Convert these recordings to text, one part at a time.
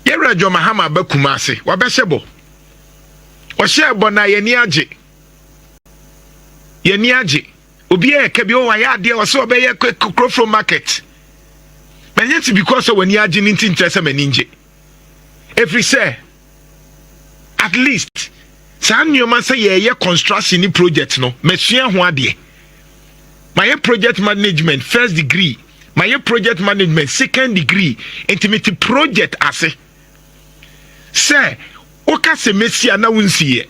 Yera jo Mahama ba Kumasi wabeshebo oshebo na yeni age obi e ka bi o wa ya de o so obeye from market but yet because when you age ninti interest maninje every say at least san you man say ye construction ni project no mesua ho ade my project management first degree my project management second degree intimate project ase say oka se mesia na wunsiye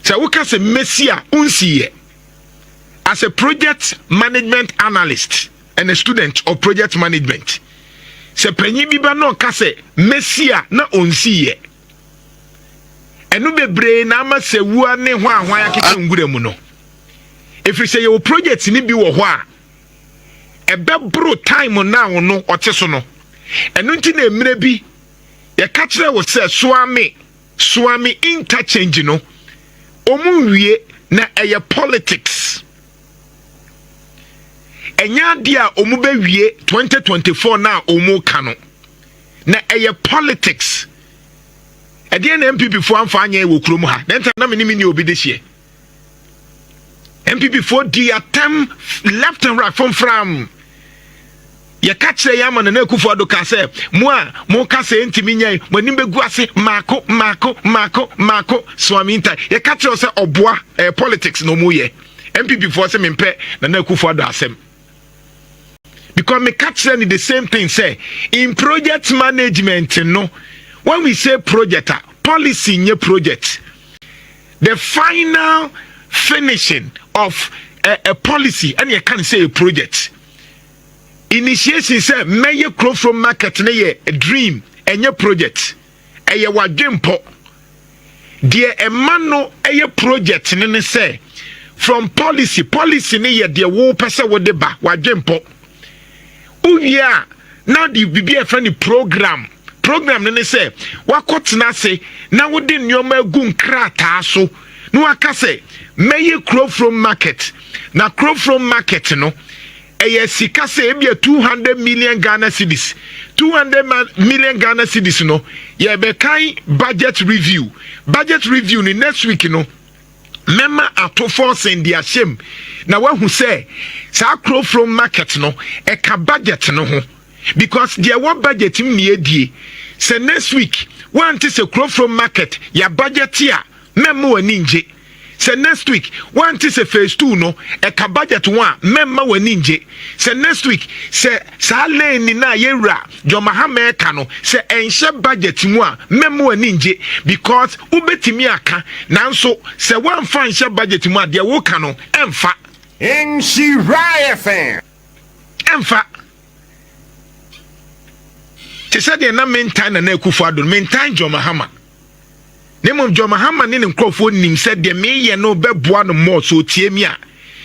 say oka se mesia unsiye as a project management analyst and a student of project management say panyi bi ba no ka se mesia na onsiye enu bebre na ma se wua ne ho ahwan akeke ngure mu no if you say your project ni bi wo ho a ebebro time now no oteso no enu nti na emre bi ye ka kire wo se swami interchange no omu wie na eye politics enya dia omu be wie 2024 na omu ka no na eye politics ede na MPP fo amfa anya e wo krom ha nta na me ni obi de hie MPP for the attempt left and right from ye catch the yaman na Akufo Addo ka say mo ka say ntimi nyai mani begu ase mako swami ntai ye catch say oboa politics no mu ye MPP for say mempe na Akufo Addo asem because me catch say the same thing say in project management no when we say project policy nye project the final finishing of a policy and you can say a project initiation say may grow from market na a dream and your project a ye wadwempo dear a man no a project ne say from policy ne ye dear wo pesa wo de ba wadwempo uya now the be a friendly program ne say wakotena se na wo de nyoma gu nkrata so no aka say may crop from market na crop from market no sika say be 200 million Ghana cedis 200 million Ghana cedis no ye be kai budget review ni next week no mema ato force in their shame na we who say sa crop from market no e ka budget no ho because there what budget im nie die say next week want to say crop from market ya budget here memo waninje. Say next week, one is a phase 2 no, a budget one, memma waninje. Say next week, say Sale Nina Yera, Mahama Kano, say ensure budget one, memo waninje, because Ubetimiaka, now so say one fine share budget one, dear Wokano, Emfa. In she riot fan. Emfa. She said, you're not maintain an Akufo Addo, maintain Mahama. Nemo Mahama ni nkrofo nim said de me ye no beboa no more so tie mi a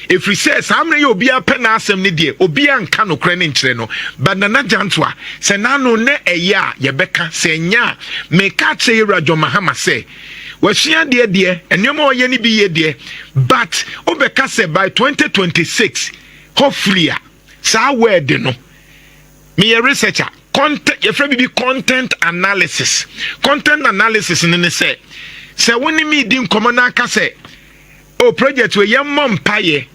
if we say samre ye obi apɛ na asɛm ne de obi anka no kra ne nkyerɛ no but na jantoa sɛ na no ne ɛyɛ a ye bɛka sɛ nya me ka kyerɛ ye George Mahama sɛ wasua de enwoma ɔyɛ ne bi ye de but obɛka sɛ by 2026 hopefully a saa word no me ye researcher content your friend be content analysis in say when me dim common ka say oh project we yem mpaye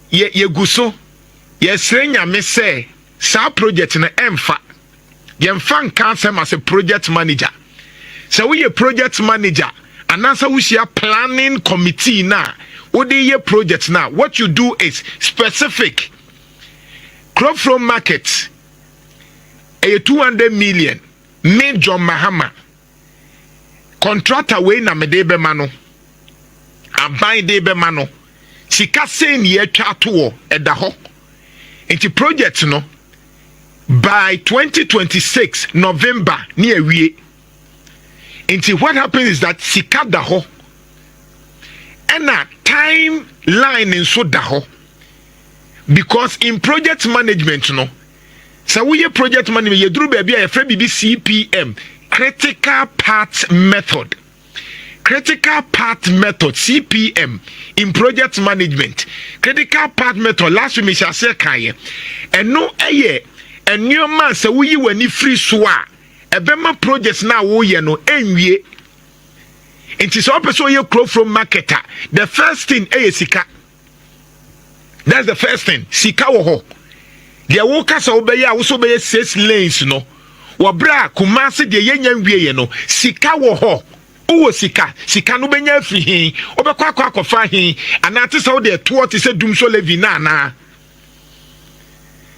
ye guso ye srenya me say sa project na emfa yemfa nka say as a project manager so we a project manager and answer we share planning committee na what dey your project now what you do is specific crop from market 200 million Major Mahama contractor we na medebe mano aban debe mano sika say ni etwa to eda ho enti project no by 2026 November ni awie enti what happens is that sika da ho and a timeline nso da ho because in project management no so we project management you do baby a free CPM critical path method CPM in project management critical path method last week me shall say kan and no eye and new man so we wani free so a ebema projects na wo ye no enwie nti so person ye grow from marketer the first thing sika. That's the first thing. Sika wo ho. The wo kasa wo be ya wo so be 6 lanes no. Wo bra Kumasi de yenya nwie ye no. Sika wo ho. Uwo sika no benya afiri hin. Obekwa akwafa hin. Anate so de to te se dum so levi na.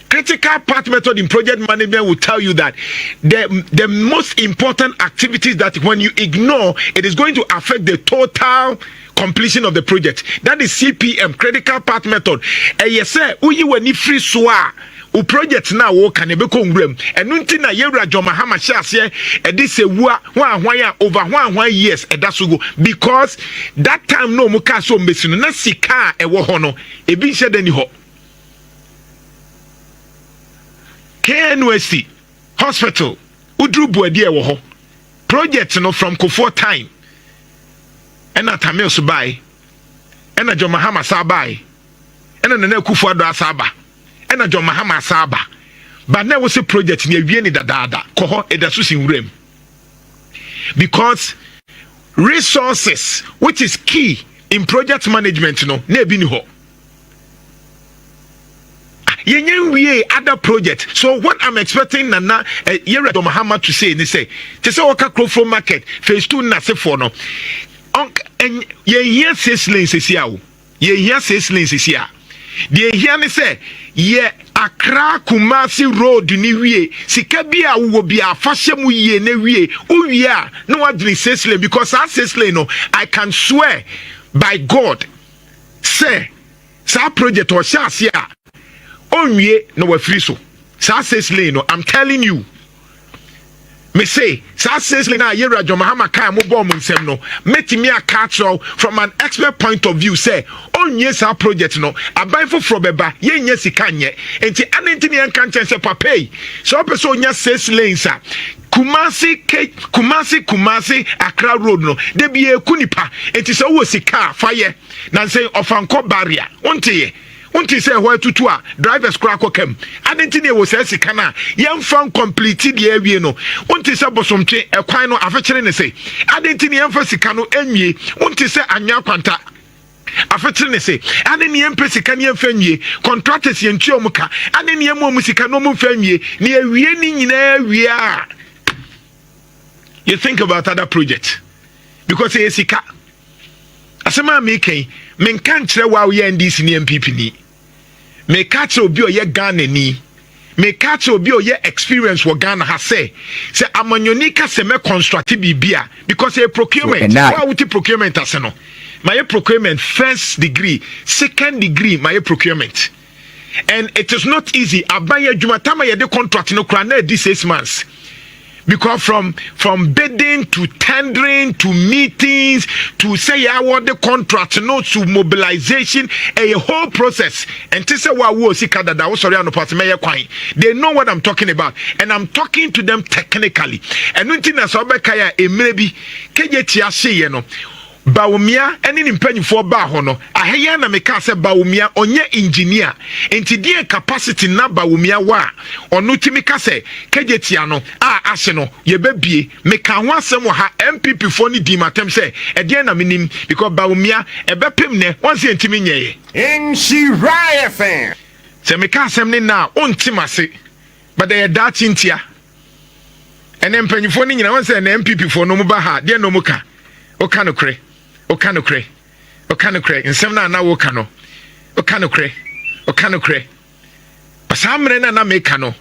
Critical path method in project management will tell you that the most important activities that when you ignore, it is going to affect the total completion of the project. That is CPM, critical path method. Yes, sir, uyi weni free soa. U project na wo kan ebe ko ngwem enu nti na yewura Mahama hyase e de sewua hwan over 1 years e da so go because that time no mu ka so mbesi no na sika e wo ho no ebi nhyɛ da ni ho. KNUST hospital udru buadi e wo ho project no from Kofo time ena Tamil so bai ena Mahama sa bai ena Nana Akufo-Addo asaba ena Mahama asaba but na wo se project ni awie ni dadaada koho edaso sinwurem because resources which is key in project management no na ebi ni ho yenye other project. So what I'm expecting Nana Yera Mahama to say, they say waka Krofo market phase 2 na se for no. And ye 6 lanes is here. Ye 6 lanes is here. The here ne say ye Accra Kumasi road ni wie sika bia wo bia fashe mu ye ne wie o wie a no adwene 6 lane because that 6 lane no I can swear by God say sa project o sha ase a onwie no wafiri so sa 6 lane no I'm telling you me say sa 6 lane na Yera Mahama kai mo bom nsem no metimi Cathedral from an expert point of view say onwie sa project no aban foforo beba ye nya sika nye enti anenti ne enka nchen se papa so person onya 6 lanes a Kumasi Accra road no de bi ekunipa enti so wo sika faye na say ofanko barrier onte unti say where tutu a drivers crack okem adenti ne wo say sika na yemfa complete the awie no unti say bosomtwe ekwan no afekere ne say adenti ne yemfa sika no enwie unti say anya kwanta afekere ne say adeni yempa sika ne yemfa nwie contractors yentu omuka adeni yemu sika no mfa nwie ne awie ni nyina awie a you think about other projects because say sika asema making men can't tell why we NDC ni MPP ni me catch obi o ye Ghana ni me catch obi o ye experience wo Ghana ha say amanyonika se me construct bibia because a procurement why would procurement aseno my procurement first degree second degree my procurement and it is not easy abaya jumatama ye de contract no kra na di 6 months. Because from bidding to tendering to meetings to say I want the contract no to mobilization a whole process and to say what was sika that was sorry no part me kwan they know what I'm talking about and I'm talking to them technically and until so be kaya emrebi keje tiase ye no Bawumia eni nimpanyifo ba ho no ahaya na meka se Bawumia onye engineer enti die capacity na Bawumia wa onu timi ka se kejetia no a ahye no ye bebie meka ho asem ha MPP fo ni di matem se e die na minim because Bawumia e bepem ne wonse entimi nyeye Nshiraya fan se meka asem ni na ontimase but they that intia ene mpanyifo ni nyina wonse na MPP fo no mu ba ha die no muka okanokre okanokre nsem na woka no okanokre pasamre na meka no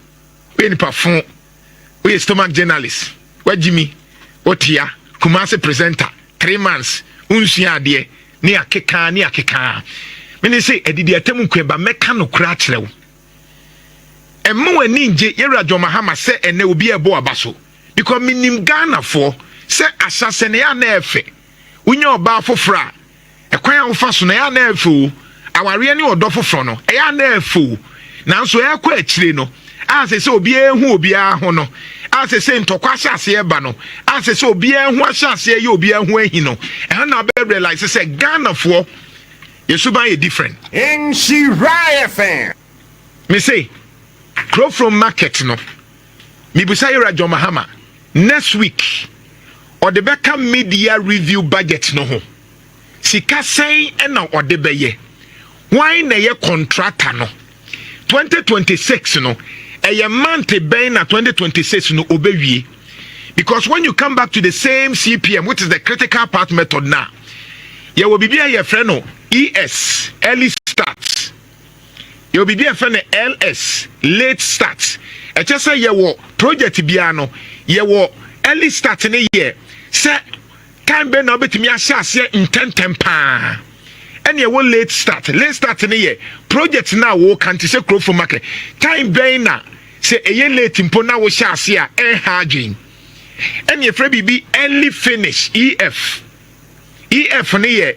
we ni pafon we stomach journalist wajimi otia Kumasi presenter 3 months unsua ade ni akeka me say edidi atem kweba meka no kra kirewo emmo ani nje Yera Mahama se ene obi ebo abaso because minim Ghana for se asase ne ya na efe unya oba fofra ekwan awofa so na ya na efu aware ne odo fofro no ya na efu nanso ya kwa akire no asese obi ehu obi aho no asese ntokwa hyase eba no asese obi ehu hyase ye obi ehu ahi no na be realize say Ghana for yesuban e different Nshiraya fan me say grow from market no mi busa Yera Mahama next week or the beka media review budget no ho sika sen na ode beye why na ye contractor no 2026 no a month ben na 2026 no obewie. Because when you come back to the same CPM, which is the critical path method now, you will be your friend no ES early starts. You will be your friend LS late starts. I just say you project biano, you early start in a year. Say time be no betimi ahye in 10 pa. And you late start in a year. Project now wo can say grow for market. Time be na say a year late impo na wo hye hardwin. And your free be early finish EF ne ye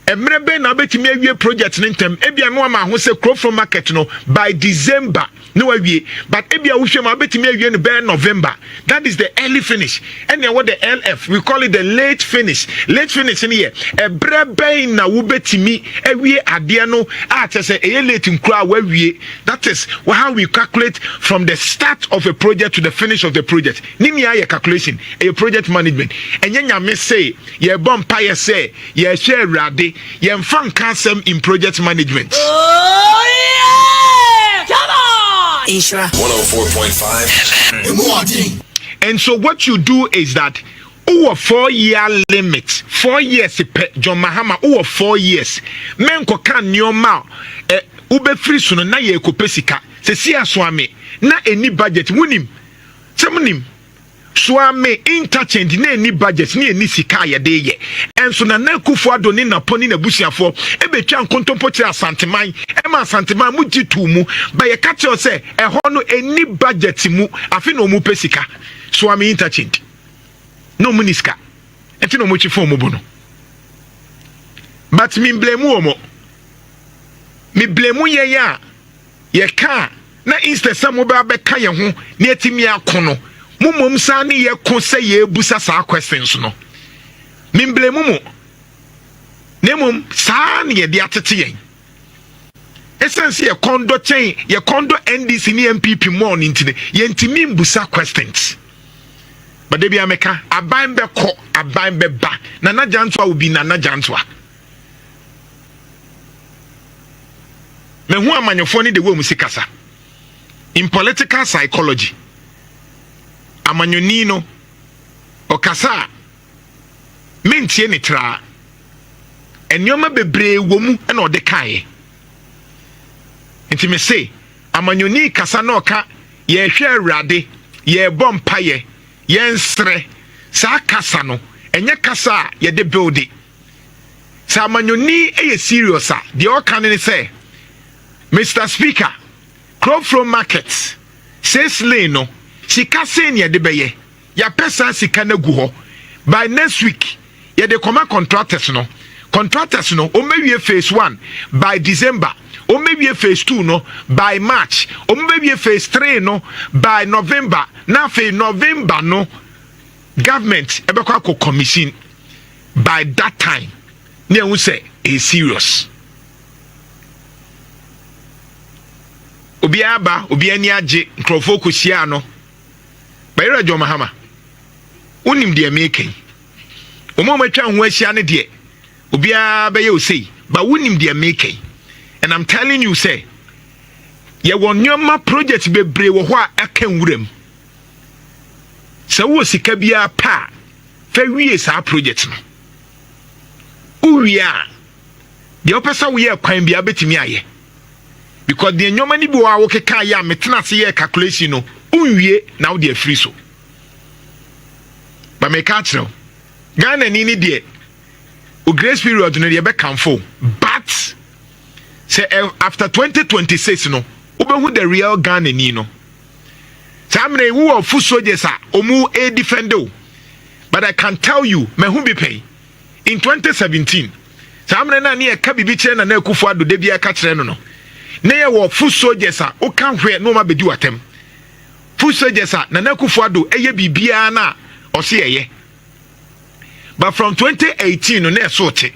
emre be na betimi awie project ne ntem ebia no ama ho se crop from market no by December no awie but ebia wo hwe ma betimi awie no by November. That is the early finish. And then what the LF we call it the late finish in here ebre be na wo betimi awie ade no a say e late nkura wa wie. That is how we calculate from the start of a project to the finish of the project. Nini ya calculation a project management. Enye nyame say ye bompa ye say ye share rade ye mfa nka in project management. Oh yeah! Come on! Ishra 104.5. And so what you do is that over 4-year limit, 4 years John Mahama over 4 years. Men ko kan nyoma ube free so na ye ko pesika. Se si aswame na eni budget munim. Se munim swame interchange na eni budget na eni sika ye de ye. Enso na kufu adoni na poni na busiafo ebetwa nkontompoche asanteman ema asanteman mu jitu mu ba ye ka che say eho no eni budget mu afi na omu pesika swame interchange no muniska enti no mu chi form mu no but me blame omo me blame ye ya ye ka na instead some ba be ka ye ho na etimi akono mumom sa ne ye ko say ye busa sa questions no me blame mu nemum sa ne ye de atete yen essence ye kondo chain ye kondo NDC ni MPP mo on intine ye ntimi mbusa questions. But they be ameka aban be ko aban be ba nana jantwa will be nana jantwa me hu amanyofo ni de wo musikasa in political psychology amanyoni no okasa mentie ni tra enyoma bebre wo mu na ode kae enti me say amanyoni kasa na oka ye hwe awrade ye bompaye yensre sa kasa no enye kasa ye de build sa manyoni eye serious a de o kan ni say Mr. Speaker crop from markets says lane no sika sen ye de beye ya pesa sika na gu ho by next week ye de koma contractors no o mewie phase 1 by December o mewie phase 2 no by March o mewie phase 3 no by November na fe November no government ebekwa ko commission by that time ne hu say is serious obi aba obi ani age nkrofo ko hia no bayira John Mahama unim de making omo matwa ho ahia ne de obi aba ye o say but unim de making. And I'm telling you, say, you want your project be brave or what I can wurem. So, was a cabia pa, fair years our project. Oh, yeah, the opposite we are quite be a bit me. Because the no money bo a work kaya metna see calculation no, now they're free so. But me catch no, Ghana ni dear, o grace period no, you be come for, but say after 2026 no obehu the real Ghana ni no samre wo of soldiers a omu a defendo but I can tell you me hu be pay in 2017 samre na ne ka bibi kire na akufo ado de bia ka kire no no na ye wo fu soldiers a o kan hwe no ma bedi watem fu soldiers a na akufo ado eye bibia na o se eye but from 2018 no na esote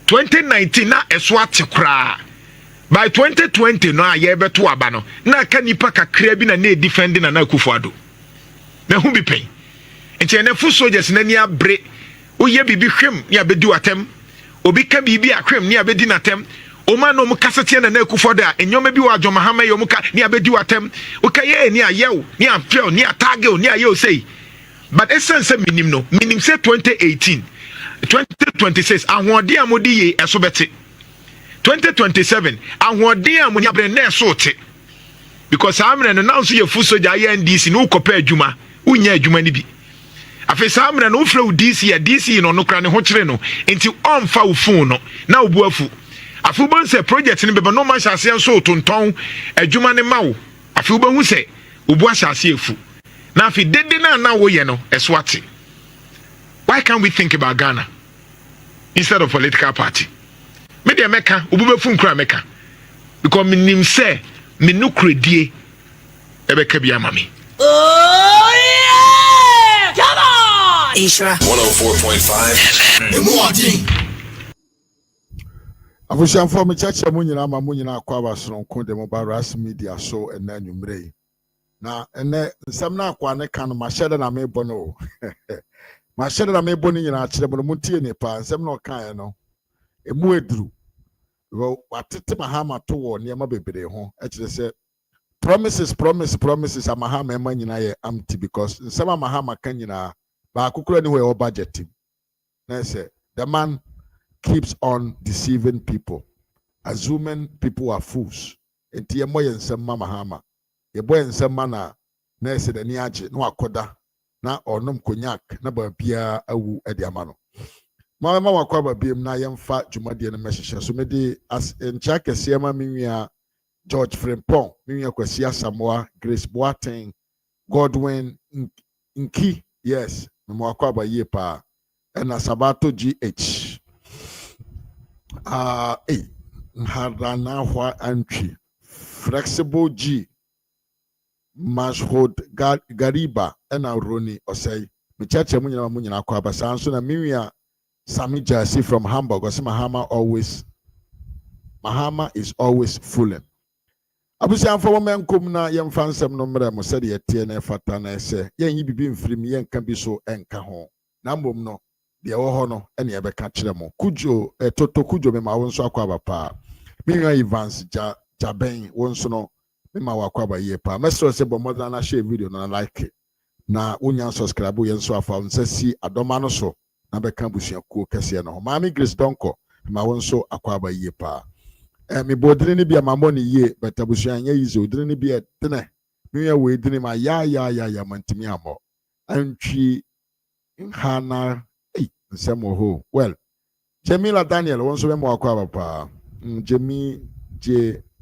2019 na eswate kra by 2020 no aye beto aba no na ka nipa kakra bi na defending na akufo ado na hu bi pen Nti na fu soldiers na ni abre oye bibi hwem ni abedi atem obi ka bibi ahwem ni abedi natem Oma no mukasete na Akufo da enyoma bi wa George Mahama yo muka ni abedi watem ukaye ni ayew ni afel ni atagel ni ayew say but essence minim say 2018 2026 ahwode amodi ye eso bete 2027 ahwode amoni abre na eso te because amre no now so ye fu soja ye NDC no kopa adwuma unya adwuma ni bi afi samre no ufre DC ya DC no no kra ne ho kire no enti onfa wo phone no na obu afu Afubon se project ni beba no man shase nso tonton adwuma ne mawo afubon hu se obu ashase efu na afi dede na wo ye no eswate. Why can't we think about Ghana instead of political party? Media meka obu befu nkura meka because minim se me no kredie ebeka bia mami. Oh yeah! Come on! Isra 104.5 FM. Abusham for me church munyina ma munyina akwa abasonko de mobile RAZ media so ena nwumre na ene nsam na akwa ne kan ma hyede na me bono ma hyede na me bono nyina akire bono mutie ne pa nsam na okan no emu eduru wo watete Mahama to wo ne ma bebere ho akire se promises Mahama ema nyina ye empty because nsam Mahama kan nyina ba akukura ni we budget na say the man keeps on deceiving people, assuming people are fools. Enti ye moye nsema Mahama. Ye boye nsema na ese de ni age no akoda na onom konyak na ba bia awu ade amano. Ma wakwa ba biem na yemfa dwumade ne mehyehyɛ so mede as encha kese ma minwia George Frimpong, minwia kwasi Asamoah, Grace Boateng, Godwin Nki, yes, me wakwa ba ye pa. Ena Sabato GH. Haranahwa Antwi, Flexible G, Mashhood Gariba, and Roni Osei. Michacha Munyana Kwaba Sanson and Miria Sami Jasi from Hamburg, or Mahama is always fooling. Abusian for woman kumna young fansam number Mosadi at TNF Fatana say, Yen be being free, yen can be so encajon. Nambum no. The Ohono and Yabba catch them. Kujo, Toto Kujo, me ma won so aquaba pa. Minga Evans, Jaben, won so no, me ma wakwaba ye pa. Mestro se bo more than a share video na like it. Na unyan subscribe yen so afa unse si adomano so na be cambusia ku kese no. Mami Grace Donko, ma won so akwaba ye pa. Me bodre ni bia mamoni ye, but abusia nya yizo odre ni bia tene. Minga we dini ma ya mantimi amo. Antwi hana Nsemoho. Well, Jamila Daniel won't swim more aquaba.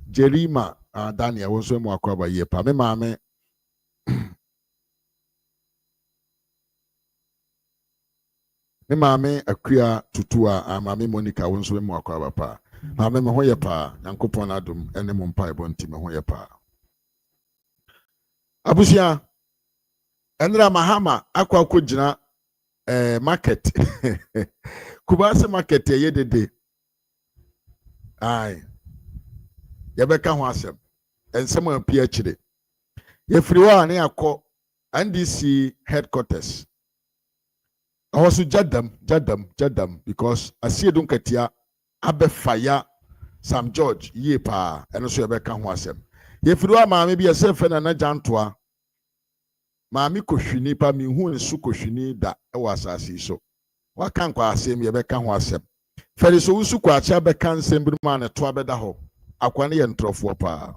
Jerima Daniel won't swim more aquaba yepa. Me mame. Me mame akria tutua mame Monica won't swim more aquaba pa. Mame me hoye pa. Yankopon adum ene mumpa ebonti me hoye pa. Abusia. Endra Mahama akwa kujina market Kumasi market ye dede ai yebeka ho asem ensem apia chire ye free wa ne akọ NDC headquarters also jadam because Asiedu Nketiah abefaya Sam George ye pa eno so yebeka ho asem ye free wa ma me bi yesefe na jantoa Mami kohwini pa mi hu nsu kohwini da e wasase so waka nkwa asem ye beka ho asem fere so Owusu kwakye beka nsem bi ma ne to abeda ho akwane ye ntrofo pa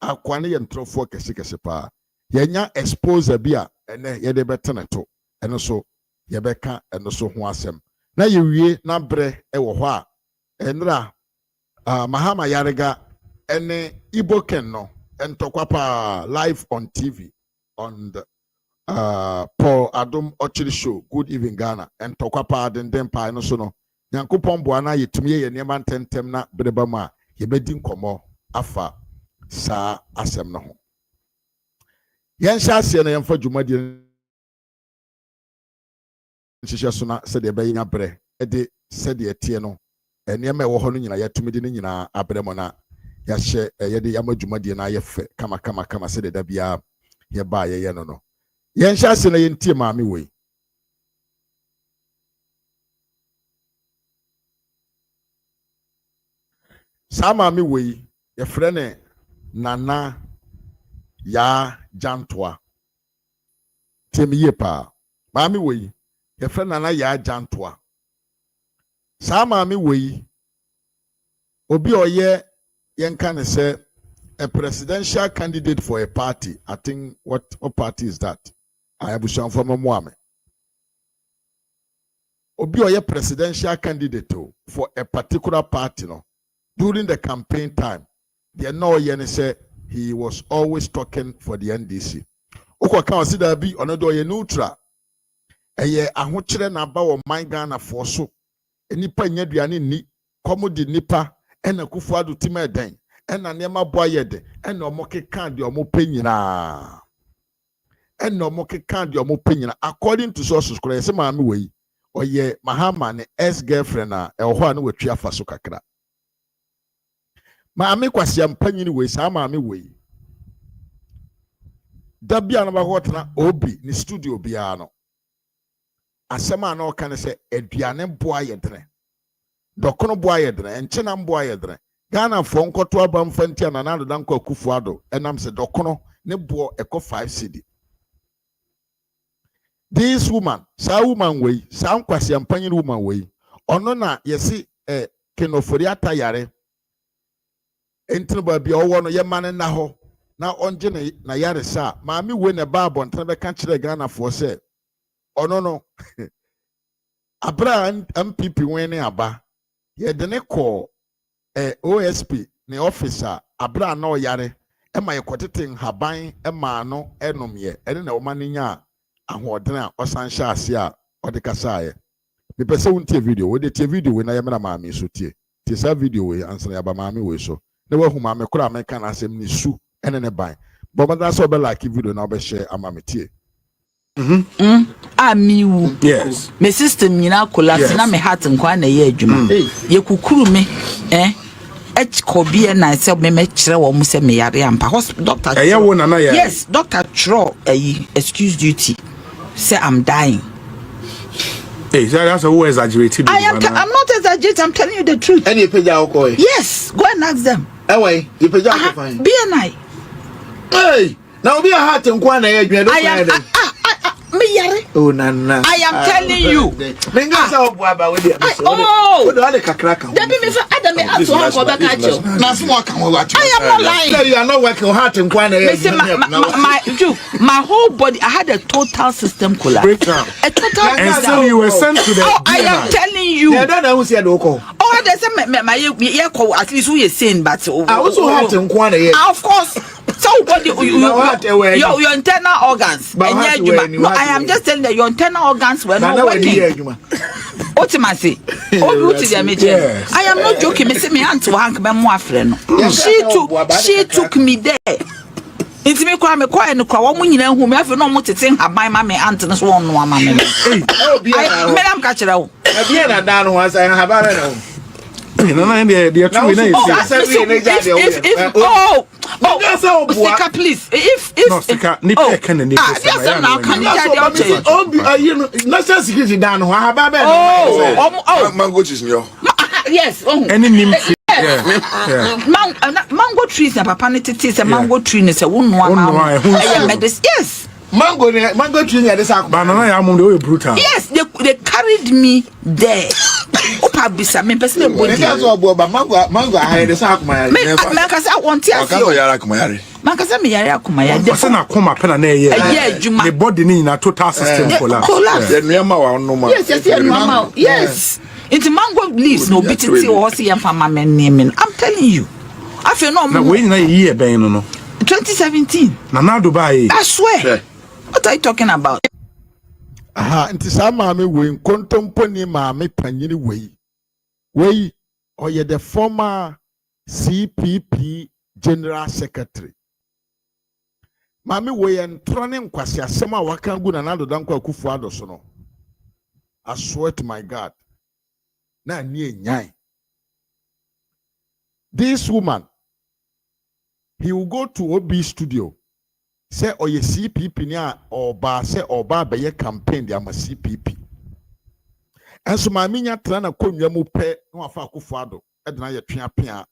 akwane ye ntrofo kese pa ye nya exposure bi a ene ye de betene to eno so ye beka eno so ho asem na ye wie na bre e wo ho a enra Mahama yarega ene iboken no entokwa pa live on TV on the Paul Adom Ochiri show Good Evening Ghana and Tokwapa den pa no so no Nyankopon boana yetumi ye niema ntentem na bereba ma ye bedi nkomo afa sa asem no ho yen hyase na yemfa dwumadi nhihye so na se de be nya bre e de se de tie no niema e wo ho no nyina yetumi de nyina abre mo na ya hye ye de yama dwumadi na ye fe kama se de da bia ye ba ye no yen sha se na yentie maame wei sa maame wei ye frɛ ne Nana ya Jantoa temiye pa maame wei ye frɛ Nana ya Jantoa sa maame wei obi oye yen kan say a presidential candidate for a party. I think what party is that? I have shown from Moame. Obi oye presidential candidate for a particular party no. During the campaign time, they know yen say he was always talking for the NDC. Oko kan si da bi ono do ye neutral. Eye ahokyere na ba wo man Ghana for so. Enipa nya duane ni komo di nipa ena Kufuado tima den. Ena nema boyede ena omoke kan de omope nyina ena omoke kan de omope nyina according to sources kora yesi maame wei oye Mahama ne ex girlfriend na ehwo a na watwa faso kakra maame kwasi ampanyini wei sa maame wei da bia na ba hotena obi ni studio bia no asema na o kan se aduane boa yedre dokono boa yedre enchena boa yedre Ghana for nkoto abamfanti ananado danko Kufuado enam se dokono ne bo eko 5 cedi. This woman, sa woman way, sa nkwasi ampanyin woman way. Ono na yesi kenofori atayare. Entino ba bia owo no ye mane na ho na onje na yare sa maami we ne ba abontan be kan kire Ghana for se ono no abra MPP wen aba ye de ne call OSP ne officer abra na oyare ema yekotete haban ema no enomye ene na oma nya ahoden a osanhye ase a odekasaaye me pese wontie video we de tie video we na ye mena maame so tie sa video we ansana ya ba maame we so ne wa hu maame kura me kan asem ni su ene ne ban bo ma so be like video na obe share ama me tie amiwu Yes. me system nyina collapse na me heart nkwa na ye adwuma ye kukuru me kobie na se me kire wo mu se me yare ampa hospital doctor Wo nana ya. yes doctor tro excuse duty say I'm dying. Hey, that's a exaggerated. I'm not exaggerating, I'm telling you the truth. Any peja okoi. Yes, go and ask them. Anyway, you peja fine. BNI. Hey, now be a heart and kwana ya I am me yare. Oh nana. I am telling you. Menga sa obuaba we dia. Oh. What do I kakraka? Debi me fa adam me ato ha ko beka cho. Na so aka wo watch. I am not lying. You are not working heart and kwana ya. My whole body, I had a total system collapse. Breakdown. A total And so breakdown. you were sent to the I am telling you. Yeah, don't know who said oko. Oh, there's a my at least we are saying, but I also heart and kwana ya. of course. So what your internal organs. I am just telling that your internal organs were not working. Ultimately, I am not joking. Me say me aunt to Hank me mo afre no. She took me there. Inti me kwa me kwa no kwa wo nyina hu me afi no mo tete haban ma me aunt no so won no ama me. Me am ka kire wo. E bia na dan no asa haban no. Nana they are true na Sika, please. If no Sika ni pe kan ni pe national security down no haban mango cheese yo. Yes. Any nim Mango trees na papa ne tete se mango tree ne se wonu ama. Yes. Mango tree near this banana ya mum they brutal. Yes, they carried me there. Opa bisa me person e body. Mango I the sack my. Me kasa want to ask you. Yara kumayare. Man kasa me yare akumaya. What's na koma pena na ye. The body ni na total system collapse. The nyama wa no ma. Yes, normal. Yes. It's mango leaves no bitty or see and farmer men naming. I'm telling you. I feel no na we na year ben no. 2017. Na Dubai. I swear. What are you talking about? Aha, nti sa maame we nkontomponi maame panyini we oye the former CPP General Secretary. Maame we entrone nkwasi asem a waka gu na nado danko Kufuado so no. I swear to my God. Na nie nyai. This woman, he will go to OB studio Say or ye CPP near or bar say or bar by your campaign they am a CPP. And so my minya trana kon yamu pe no afa akufado edna ye twa pia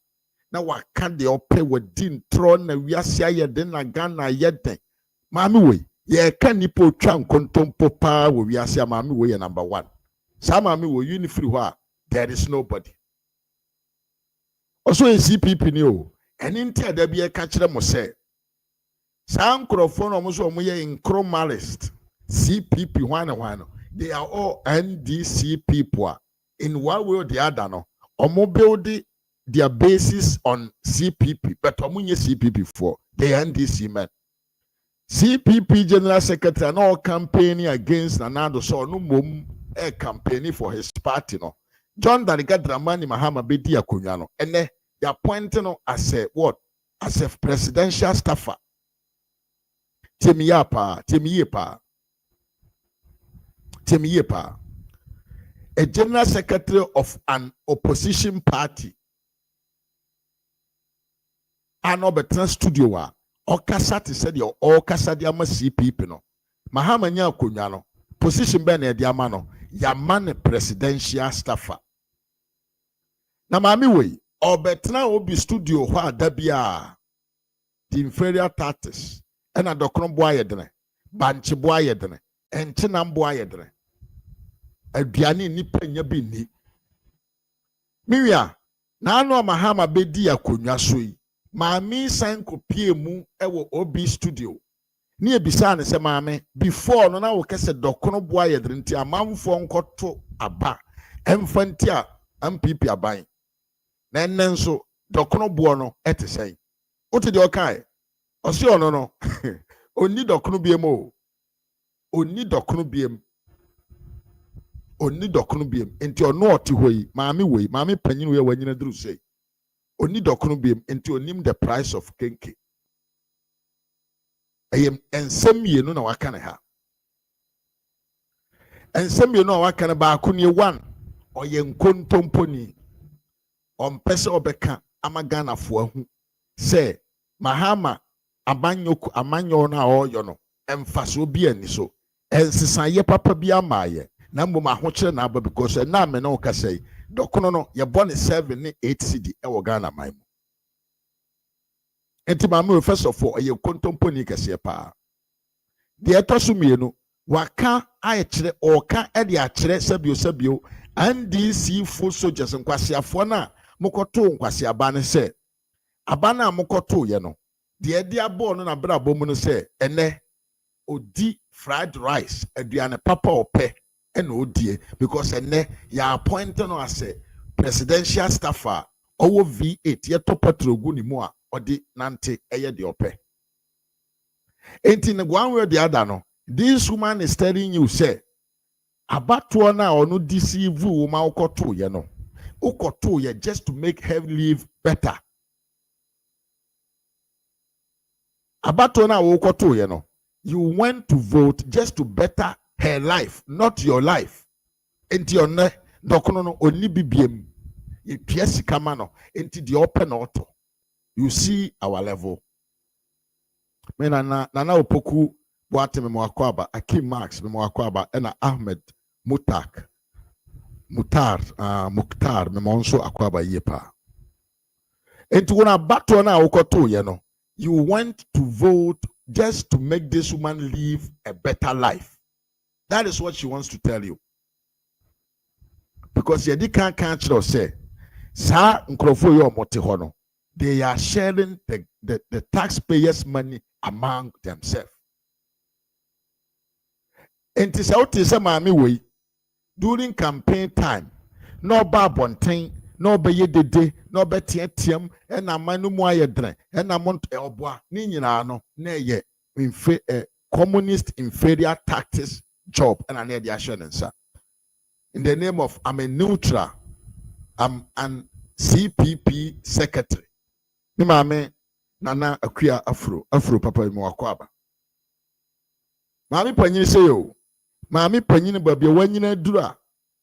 na waka de ope wadi ntro na wiase ye de na Ghana ye den maami we ye ka nipo twa nkontompo pa wo wiase maami we ye number 1 sa maami we unifree ho a there is nobody also a CPP ni o eni ntia da bi e ka kire mo se sa nkrofo no mo so mo ye incromalist CPP hwana they are all NDC people in one way or the other no omo build their basis on CPP but omo nye CPP for the NDC men CPP general secretary no campaigning against Nanado so no mom e campaigning for his party no John Daniga Dramani Mahama bedi akonwa no ene they appointing no as a what as a presidential staffer Temiyepa a general secretary of an opposition party Anobetra studio wa okasa te said your okasa de ama CPP no Mahama nya akonwa no position be na de ama no ya man presidential staffer na mami we obetra obi studio ho adabia the inferior tactics ena dokron bo ayedene banche bo ayedene enchena mbo ayedene aduane nipa nya bi ni miwia na anu Mahama bedi akonwa so yi maami san kopie mu ewo obi studio ni ebisa ne se maami before no na wo kese dokron bo ayedene nti amamfo nkoto aba emfanti a MPP aban na ennenso dokron bo no etesen ote de okai osi ono no oni dokron biem o oni dokron biem enti ono oti hoyi maami wei maami panyin we wanyina duru sei oni dokron biem enti onim the price of kenke ayem ensem yenu na waka ne ha ensem yenu na waka ne ba akuni 1 oye nkontomponi ompese obeka amagana fo ahu se Mahama amanyo na oyo no emfaso bi ani so ensisaye papa bi amaye na mbom ahokyere na aba because na me na okasai dokono no ye bone 7 ne 8 cd e wo Ghana man mu enti mamu first of all ye kontomponi kase pa de etosumienu waka ayekire oka e de akire sabio NDC full soldiers nkwasiafo na mokoto nkwasiaba ne se abana mokoto ye no de dia ball no na bra bomu no se ene odi fried rice aduane papa ope ene odie because ene ya appoint no as a presidential staffer owo V8 ye to patrogu ni mu a odi nante eye de ope enti ne one way or the other no this woman is telling you say abato na onu deceive woman ukoto ye no ukoto ye just to make her live better abato na ukoto ye no you went to vote just to better her life not your life enti onne dokono no oni bibiem ye piesi kama no enti the open auto you see our level me na opoku boate me mwakwaba Akim Max me mwakwaba ena Ahmed Mukhtar me monso akwaba yepa enti wona bato na ukoto ye no you went to vote just to make this woman live a better life. That is what she wants to tell you. Because you can't catch or say, Sa nkrofo yo mote hono. They are sharing the taxpayers' money among themselves. And this out is a mami way during campaign time. No babontain, no be yedede, no be tietiam, and a manu moye dren, and a mont elboa, ninano, neye, communist inferior tactics job, and an assurance. In the name of, I'm a neutral, I'm an CPP secretary. Mi mame, nana akuya afro papa mwakwaba. Mami panyin se yo, mami panyin babi wanyina dura.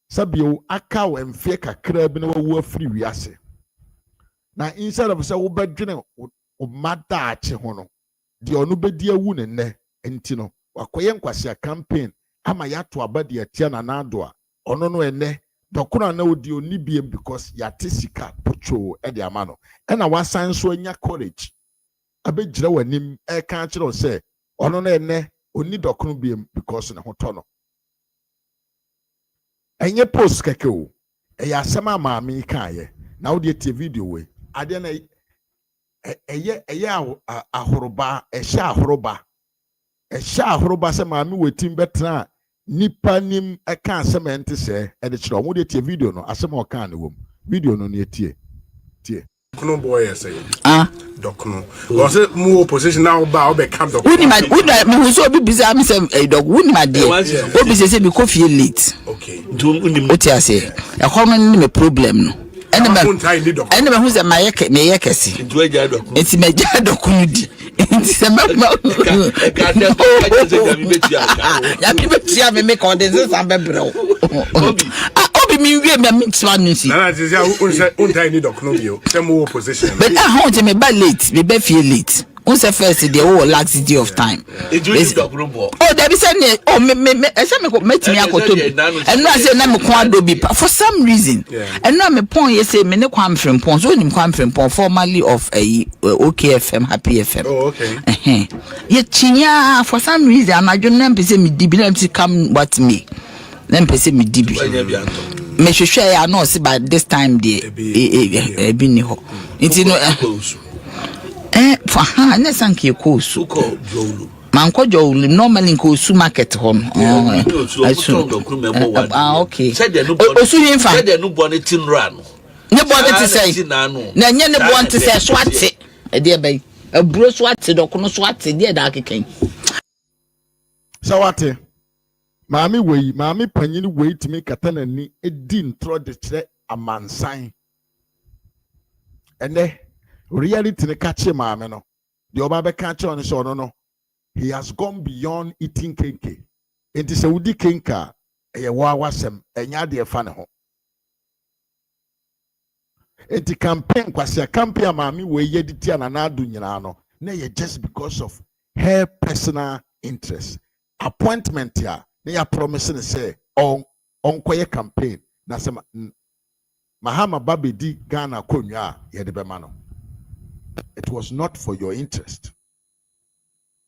Sabio aka wa mfie kakra bi na wo afiri wiase na instead of say wo badwene o mada ache ho no di onu bedi ewu ne ne enti no wakoye nkwasi campaign ama ya to abade atia na nado a ono no ene dokuna na odi oni biem because ya tesika pocho e de amano e na wasan so anya courage abegira wanim e kan kire o se ono no ene oni dokunu biem because na hoto no enye post keke o e ya sema maami kan na wo de tie video we ade na eye ahoroba ahoroba se maami wetim betra nipa nim eka asement se e de kire o de tie video no asema o kan ne wom video no ne tie Dokno boy say Dokno o say mu opposition now ba be cap Dokno woni me so obi biza me say dog woni ma de obi say me ko fie late okay o ti ase e ko no ni me problem no ene me hu say me ye kesi enti me ja Dokno di enti se me ya bi betia me ko de se san be bro obi mi wie me twa no si na say untai ni Dokno bio say mu opposition but I want me ba late me be feel late on say first day o laxity of time oh there be say oh me say me metimi akoto and no say na me ko adobi for some reason and no me pon ye say me ne kwam frempon so nim kwam frempon formerly of OKFM Happy FM oh okay ye chinya for some reason anadwo na be say me dibi na me come what me na me say me dibi me hwehwe ya no see by this time dey e bi ni ho nti no for ha na sanke ko su ko jowlu man ko jowlu normally ko su market hon okay osu yin fa said no bone tinra no ne bone ti say na nye ne bone ti say swate e de bay aburo swate dokono swate de da keken sawate maami panyini wei timi katana ni edi ntro de kire amansan ene reality ne kache maame no de oba be kache on so no he has gone beyond eating cake enti se wudi kenka eye wa wasem enya de fa ne ho enti campaign kwase campaign maame wei yediti ananado nyina no na ye just because of her personal interest appointment ya na ya promise ne say on koye campaign na se Mahama babedi Ghana konwa ye de be ma no. It was not for your interest.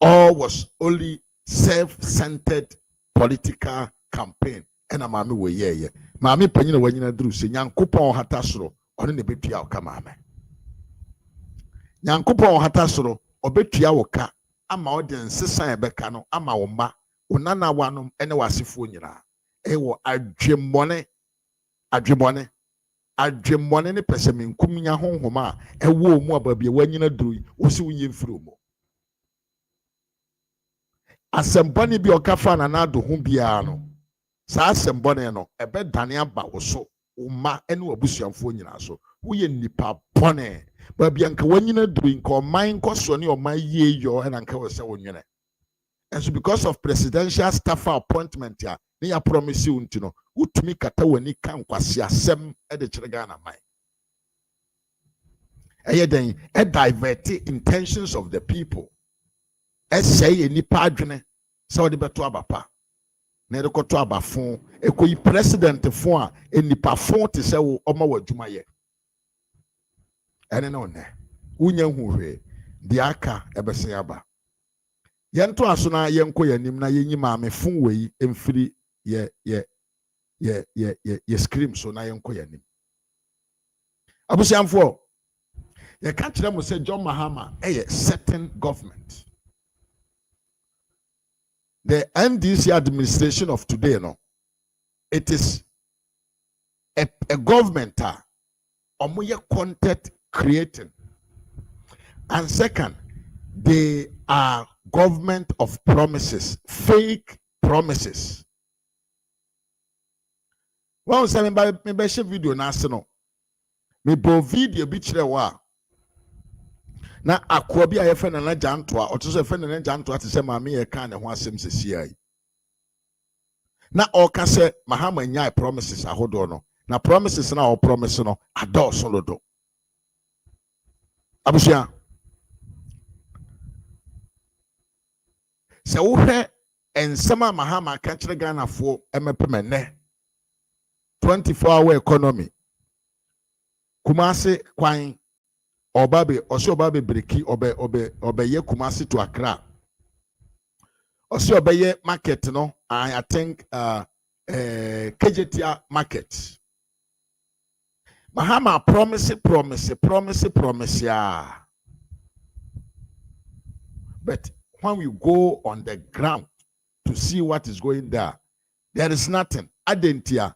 All was only self-centered political campaign. And a mami we ye. Mami panyina wanyina dru se nyankopon hata soro ono ne betua oka mame. Nyankopon hata soro obetua woka ama audience san ebeka no ama wo ma onana wanom ene wasefo nyina. Ewo adwemmone ne pese menkum nya honhoma ewo mu ababie wanyina duru wosi wonye mfiri mu asembone bi okafa na nado ho bia no sa asembone no ebe dane aba wo so uma ene wabusuamfo nyina so woye nipa bone babia nka wanyina duru nka oman koso ne oman ye yo ena nka wo se wonwene. And so because of presidential staff appointment ya ne ya promise unti no utumi kata wani kan kwasi asem e de kire Ghana mai den e divert intentions of the people e say nipa adwene so de beto abapa na de koto abafon e koyi president fon a nipa fon te se wo oma wadwuma ye ene no ne unya hu hwe de aka ebese aba yento aso na yenko yanim na yenyi maame fun wei emfiri ye scream so na yenko yanim abusiamfo ye ka kire mo say John Mahama certain government. The NDC administration of today no it is a government omoye content creating, and second they are government of promises, fake promises. Well, say me share video na ase no. Me bo video bi kire wa. Na akwa bi aye fe na janto a, oto so fe na janto a te se maame ye kan ne ho asem sesi ai. Na o ka se Mahama nya promises ahodo no. Na promises na o promise no ado so lodo. Abusia sɛ wohwɛ nsɛm a Mahama ka kyerɛ Ghanafoɔ ɛmɛpɛmɛnɛ 24-hour economy Kumasi kwan obabe breki obe Kumasi to Accra obe market no I think Kejetia market Mahama promise yeah. But when we go on the ground to see what is going there is nothing. Adentia.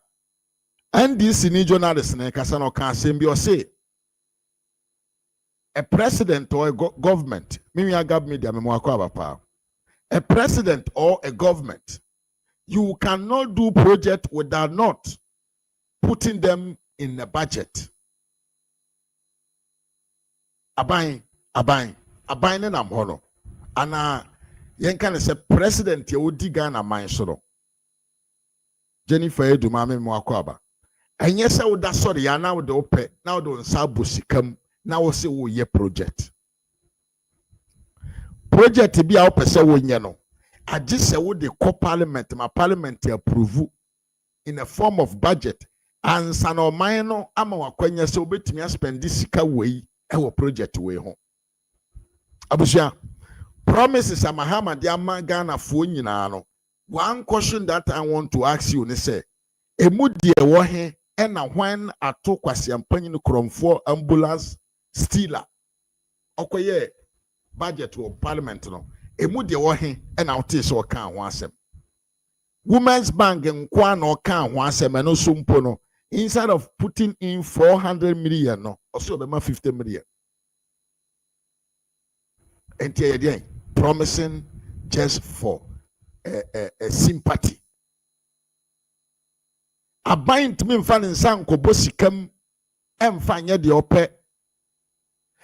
And this in journalists can say a president or a government, a president or a government, you cannot do project without not putting them in the budget. Abain and amhono. Ana yen can say president ye odi Ghana man soro. Jennifer Edumame Mwakwaba. And yes, I would sorry, I now the open, now don't sabusikam, now say wo ye project. Project be out per se wo nyano. I just say wo the co-parliament, my parliament approve in a form of budget. And sano minor ama wakwenya se obetimi spend this sika way ewo project way home. Abusia promises a Mahama de ama Ghana fo nyina no. One question that I want to ask you, say, Emudi wohe ena when ato kwasi ampanyi no kromfo ambulance stealer. Okoye budget of parliament no. Emudi wohe ena ote so kan ho asem. Women's Bank nkwa no kan ho asem no sumpo no. Instead of putting in 400 million no, also be 50 million. Enti promising just for a sympathy. A bind to me fan in San Kobosikam and Fanya the ope.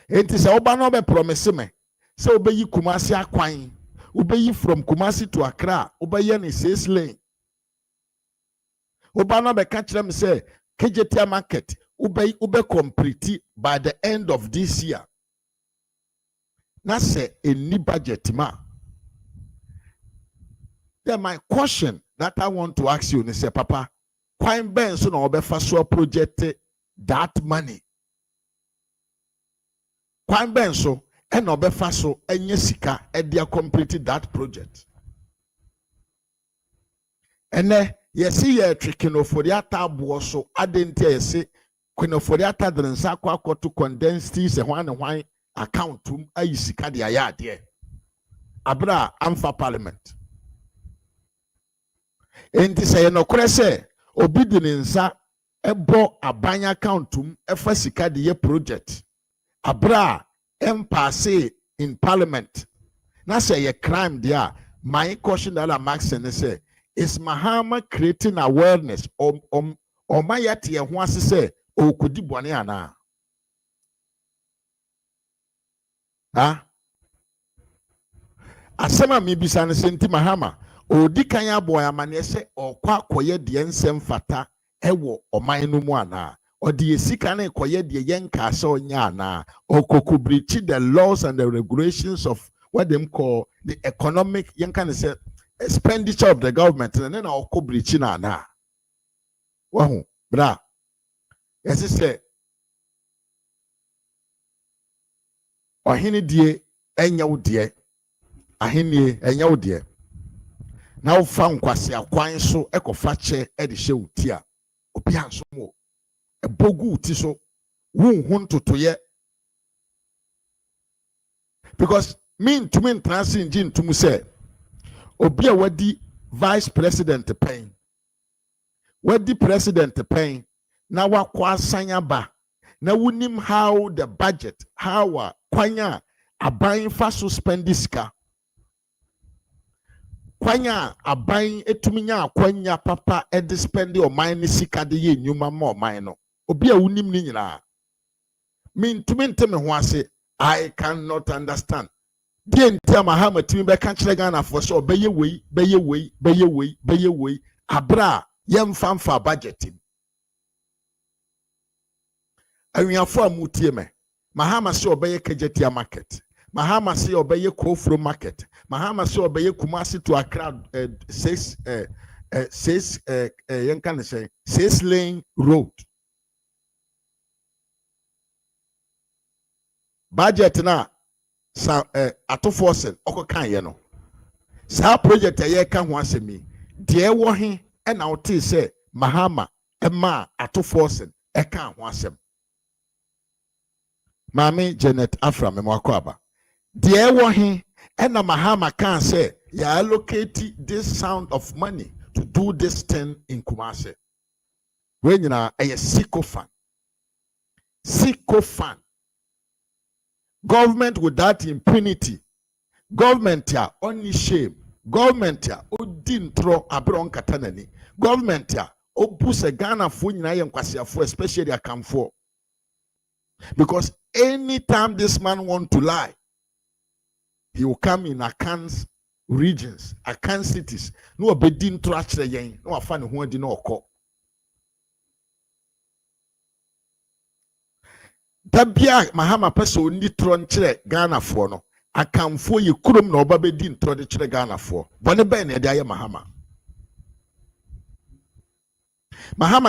It is a Obanobe promise me. So obey you Kumasi Aquine, obey you from Kumasi to Accra, obey any says lane. Obanobe catch them say, Kejetia market, obey complete by the end of this year. That's a new budget ma. Then my question that I want to ask you is, Papa, why Ben so no be so project that money? Why Ben so and no be so enye sika e dia complete that project? And then you see ye tricking for the tab so adentia you see when for the drensa kwa to condense this one account to ayi sika dia ya de abra amfa parliament. Enti say no kure say obi di nsa ebo aban account tum efa sika de ye project abra empasse in parliament na say a crime there. My question that I'm asking say, is Mahama creating awareness or mayati e ho ase say o kodi bone ana asema mi bisa ne senti Mahama odi kan aboy amane se okwa koye de nsem fata ewo oman no mu ana odi esika na koye de yenka ase onya ana okokubrichi the laws and the regulations of what them call the economic yenka say expenditure of the government and then okobrichi na ana wahu bra yes say ohini die enya wo die ahenie enya wo die na ufa nkwase akwan so ekofa che e de hye uti a obi anso mo ebogu uti so wunhu ntotoye because mean to mean transin gin to mu say obi a wadi vice president pen wadi president pen na wakwa asanya ba na wunim how the budget how kwanya aban fa so spend this car kwanya aban etuminya akwanya papa e de spend o man ni sika de ye nyuma ma o man no obi a wunim ni nyina min tuminte me ho ase I cannot understand de ntia Mahama timi be ka kire Ghana for so beye wei abra yemfamfa budgeting awiafo amutie me Mahama so beye Kejetia market Mahama say obeye Kofro market. Mahama say obeye Kumasi to Accra 6-lane road. Budget na sa atoforsen okokan ye no. Sa project ye ka ho asemi. De wo he na wote say Mahama ema atoforsen e ka ho asem. Mami Janet Afra memwakwaba. De wo he na Mahama can say ya allocate this sound of money to do this thing in Kumasi. When you na a sycophant. Sycophant. Government without impunity. Government ya only shame. Government ya odintro abron katanani. Government ya obuse Ghana fo nyina ye nkwasiafo, especially akamfo. Because anytime this man want to lie, he will come in Akan's regions, Akan cities. No obedintro achre yen. No afane ho adi no okọ. Tabia Mahama peso ni tron chire Ghana for no akamfo ye kurom na oba bedi ntro de chire Ghana for bone ben na de aye Mahama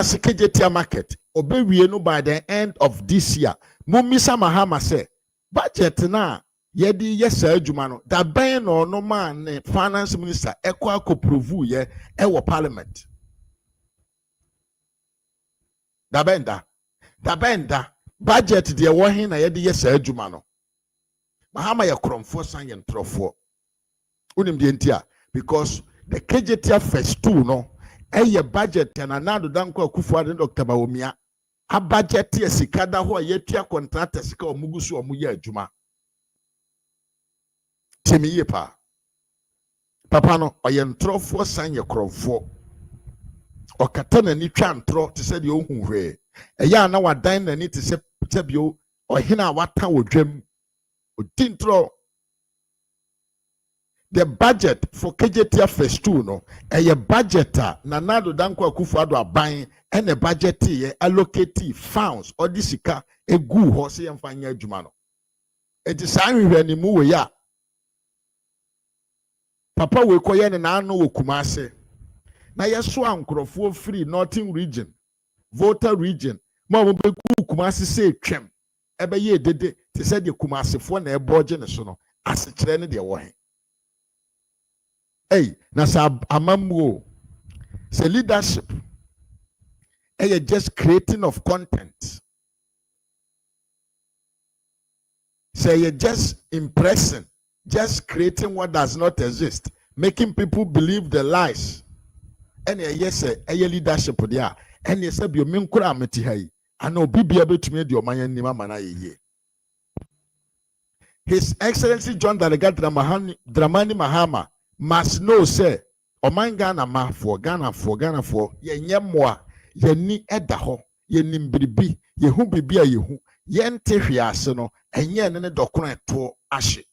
Sekejetia market obewie no by the end of this year. Mumisa Mahama say budget na yedi yesa adwuma no da ben no no man ne finance minister ekwa prove ye e wo parliament da benda budget de wo hin na yedi yesa adwuma no Mahama ya kromfo san ye ntrofo unim de ntia because the Kejetia first two no eye budget na nado danko akufo ade Dr. Bawumia a budget ye sikada ho ye tua contractors ka omugusu omuye adwuma temi ye pa papa no oye ntrofo san ye kromfo okata na ni twa ntro te se de ohun hwe eya na wadan na ni te se bio ohina wata wodwam odintro. The budget for Kejetia first two no a budget na nado danko akufo ado aban and a budget ye allocate funds or disika egu ho se yemfanya adwuma no enti saa hwehwe ni mu we ya papa we koye ne na ano wo Kumasi na yeso ankrofo free northern region voter region ma mo be Kumasi se twem ebe ye dede te se de Kumasi fo na eboje ne so no asekere ne de wo he. Hey, nasa amamuo. Say leadership. Hey, just creating of content. Say you just impressing, just creating what does not exist, making people believe the lies. And yes, a leadership there. And yes, you mean kurameti hai. I know be able to make your man nima mana ye. His Excellency John Dramani Mahama must know say oman Ghana ma for ye nyemwa ye ni edaho ye nimbribi ye hu bibia ye hu ye nte hwiase no enye ne dokron eto ahye.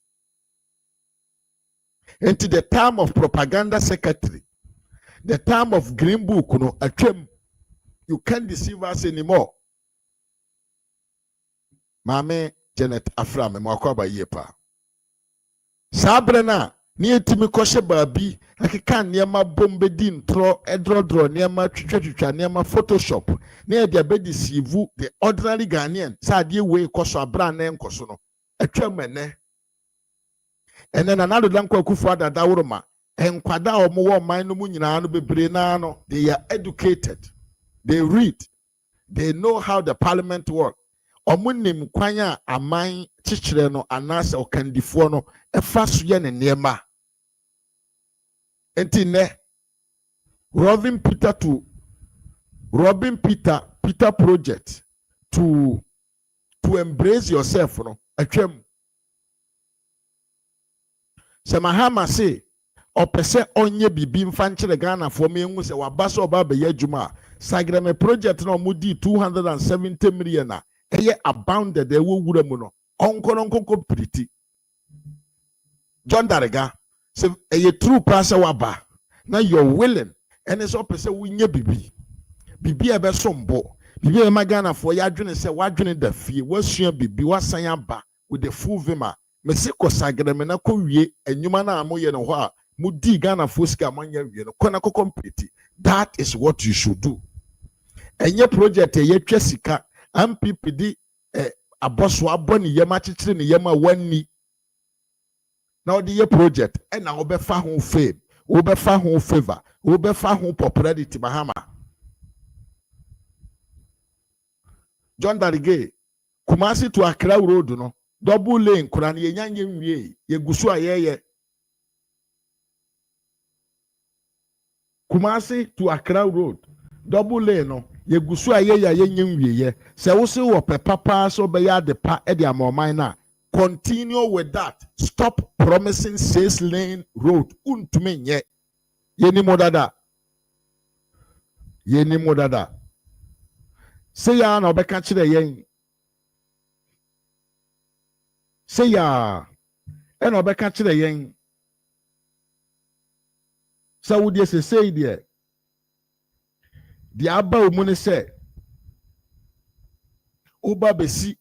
Into the time of propaganda secretary, the time of green book no atwem, you can't deceive us anymore. Mame Janet Afra me mwakwaba yepa sabrena ni etimi koshe baabi akeka niema bombe di ntro edrodro niema twitwa niema photoshop na e dia be deceive the ordinary Ghanaian sa de we koso abra na enkoso no atwam ene ene na nado danko akufo adada woroma enkwada omo wo man no mu nyina no bebre na no they are educated, they read, they know how the parliament works. Omunim kwanya aman chichire no anasa okandifo no efa so ye ne niema enti ne Robin Peter project to embrace yourself no atwam se Mahama say opese onye bibi mfa nkyere Ghana fo me enwu se wabasa oba be yadwuma sagrame project no mudi 270 million na eye abounded e wo wura mu no onkonko pretty John Darega say eye true pastor waba na you're willing and it's opposite winye bibi e be sombo bibi e magana for ya dwene say wadwene da fie wasua bibi wasan aba with the full vima mesi kosagre na ko wie enwuma na amoye no ho a mudi Ghana foska amanya wie no kona ko complete. That is what you should do. Enye project ye twa sika MPP di aboso aboni yema chichire ne yema wani na odi ye project e na obefa ho fame, obefa ho favor, obefa ho popularity Mahama. John Darige Kumasi to Accra road no double lane kura ne yanyanye nwie ye gusu ayeye. Kumasi to Accra road double lane no ye gusu ayeye yenye nwie ye se wo se wo papa so be ya de pa e de amoman na continue with that. Stop promising 6 lane road untumi nye yeni modada say ya na obeka kire yen say ya e na obeka kire yen Saudi say there the aba omune say uba besi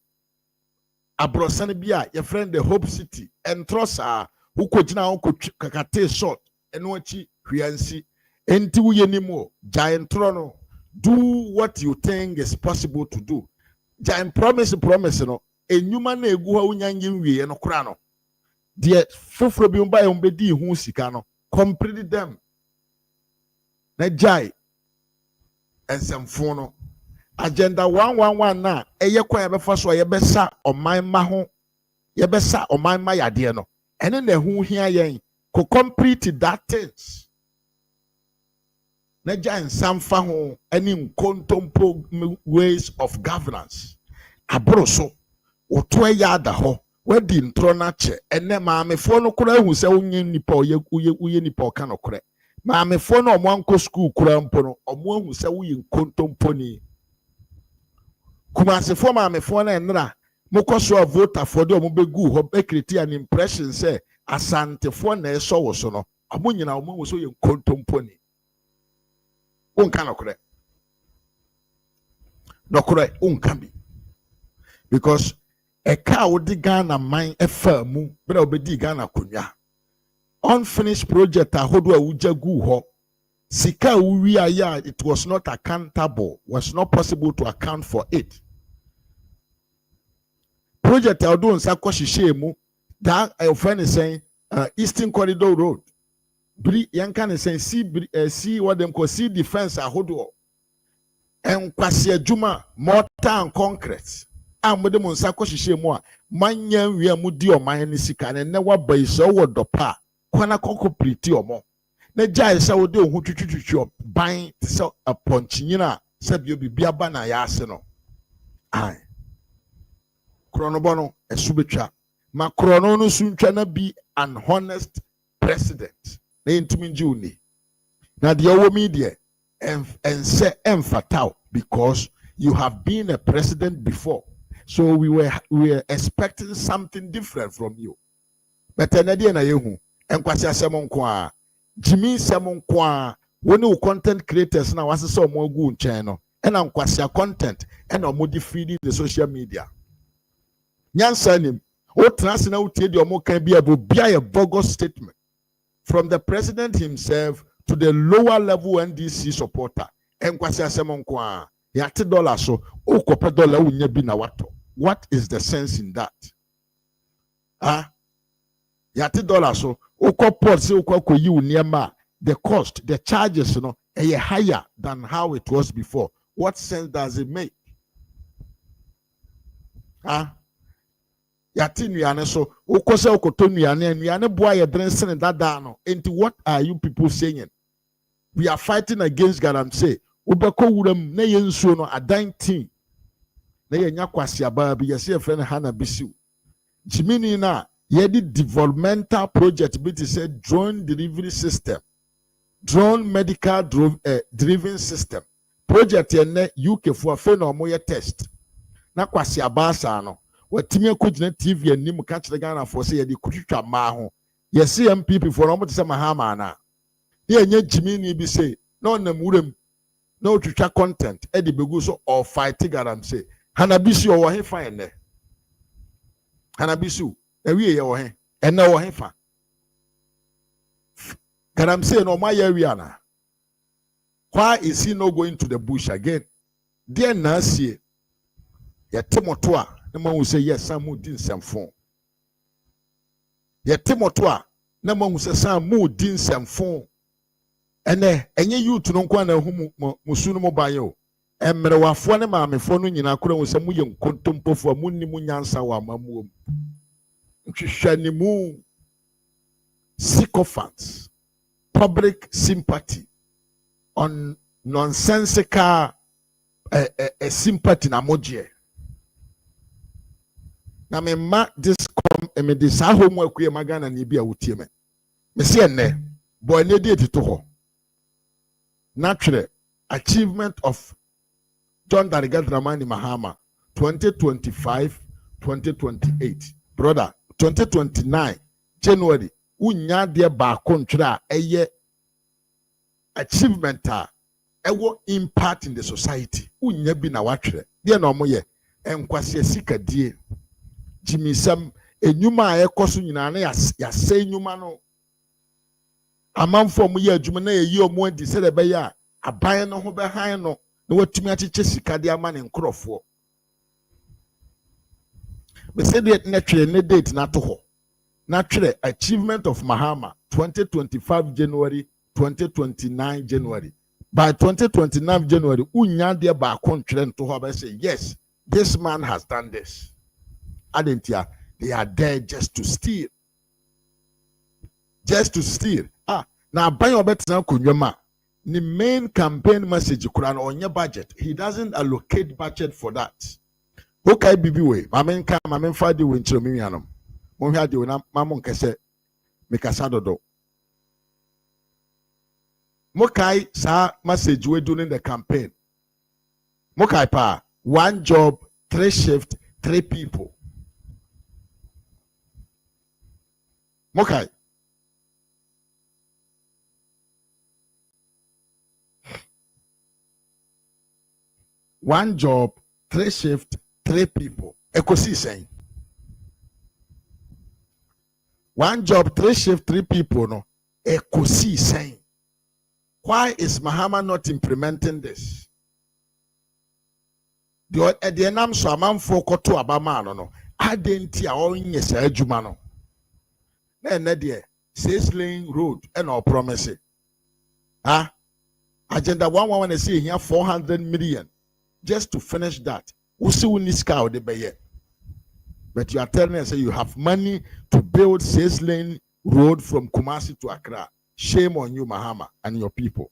abrosan bia your friend the Hope City and trosa who could now kakate short and wachi hwiansi enti wuye nimo giant trono. Do what you think is possible to do. Giant promise no enyuma na egu ha unyanye nwie no kra no de foforo bi mba yom bedi hu sika no complete them na jai ensemfo no agenda 111 na eye kwa ya befa so ye besa oman ma ho ye besa oman ma yade no ene na hu hia yen ko complete that things. Naja samfa ho any contemporary ways of governance. Abroso oto ya da ho wedi ntro na che ene maamefo no kura hu se onye nipa uye nipa ka no kure maamefo no omo anko school kura mpo no omo hu se uye contemporary Kumasi fo maamefo na enra mokoso voter for de omo begu ho be create an impression say asante fo na eso wo so no omo nyina omo hu so ye contemporary. Unkanokure. Nokure unkambi. Because a cow di Ghana mine a firm, but obedi Ghana kunya. Unfinished project a hodwa ujagu ho. Sika uwiya it was not accountable, was not possible to account for it. Project a do nsako shishemu that a friend is saying Eastern Corridor Road. Yankan is saying see what them call see defense ahodo and kwasi adwuma mortar and concrete amode mo nsa kwohihye mu a manya wi amudi oman ni sika ne ne waba iso wo dopa kwana complete omo na jai sa wo de ohu twitwitwi ban so aponchinyina sabio bibia ba na ya ase no ai krono bono esubetwa ma krono no suntwa na be an honest president. Now the owo media and say emfatao because you have been a president before, so we were expecting something different from you. But enadi na yehu enkwasi asemo nko Jimmy semon kwa woni content creators na wase so mo gu nchen no na nkwasi content na mo di feed the social media. Nyansa nim o trans na utie de omo kan bia bo bia a bogus statement from the president himself to the lower level NDC supporter. Enkwasi asemo nko a yate dollar so o kope dollar unya bi na wato. What is the sense in that? Yate dollar so o koport se o koyi uniema the cost, the charges no higher than how it was before. What sense does it make? Yati nuane so ukose ukoto nuane boy ye drensen dada no. Enti what are you people saying? We are fighting against galamse. Ubeko wuram ne ye nsuo no adan tin. Na ye nya kwase aba bi ye se friend Hana Bisiu. Jimini na ye di developmental project bi to say drone delivery system. Drone medical driven system. Project ye ne UK for fe no mo ye test. Na kwase aba sa no. Watimi akogina TV anim ka kire Ghana for say ye di kutwitwa ma ho ye MPP for no mo say Mahama na ye nya Jimini bi say no na muram na otwitwa content e di begu so or fight garam say Hana Bisiu o he fine ne Hana Bisiu we ye wo he and na wo he fa can I'm saying no my area na why is he not going to the bush again there na see ye timoto a na ma hu say yes Samu din semfon ye timoto a na ma hu say Samu din semfon ene enye youth no kwa na hu musu no ba ye o emrewafo ne maamefo no nyina kora hu say mu ye nkontompofo mu ni mu nyansa wa mamuom nhwehwanimu sycophants public sympathy on nonsensical sympathy na moje na me ma me this ahomu akuye magana ni bia wotie me se enne boy ne dey to ho natural achievement of John Dramani Mahama 2025-2028 brother 2029 January unya de ba kontra eye achievement a ewo impact in the society unya bi na watwere de na omoye enkwase sikadie jimisam enyuma a ekoso nyina na ya se enyuma no amanfo mo ye adwuma na yeyi omo adi se de be ya aban no ho be han no na watumi acheche sikade ama ne nkrofo be se de na twere ne date na to ho natural achievement of Mahama 2025 January 2029 January by 2029 January unya de ba kontren to ho say yes this man has done this adentia they are there just to steal na ban obetina konwama the main campaign message kuran onye budget he doesn't allocate budget for that okay bibi we mamen fadi we nchiro mi anom mo hwa de na mamon kese mikasa dodo mokai sa message we during the campaign mokai pa 1 job 3 shift 3 people mokai one job 3 shift 3 people ekosi saying 1 job 3 shift 3 people no ekosi saying why is Mahama not implementing this the enam so amanfo koto abama no adenti a onye sa adwuma no na de 6 lane road and all promise agenda 111 say here 400 million just to finish that usi uniska o de beye but you are telling us you have money to build 6 lane road from Kumasi to Accra. Shame on you, Mahama, and your people.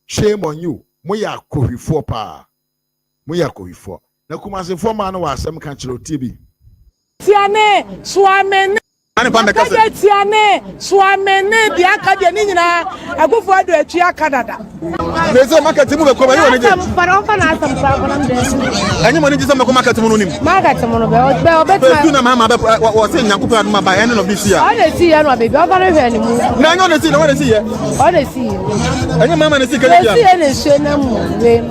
Shame on you. Moya kohifo pa. Moya kohifo. Na Kumasi for man wa asem kan chiro TV. Tiane swamene Ani pa meka se. Tiane swamene bi aka de ni nyina agufo ado atwi aka dada. Rezo market mu be ko ba yo ne je. Para on fa na asam pa ko nam de. Anyi mo ne je se me ko market mu no nim. Market mu no be But you na Mahama be wo se nyankopon aduma by end of this year. All dey see ya no baby. O fa no hwe ni mu. Na anyi on see na we see ye. All dey see. Anyi Mahama ne see ka Dey dia. see na hwe na mu we.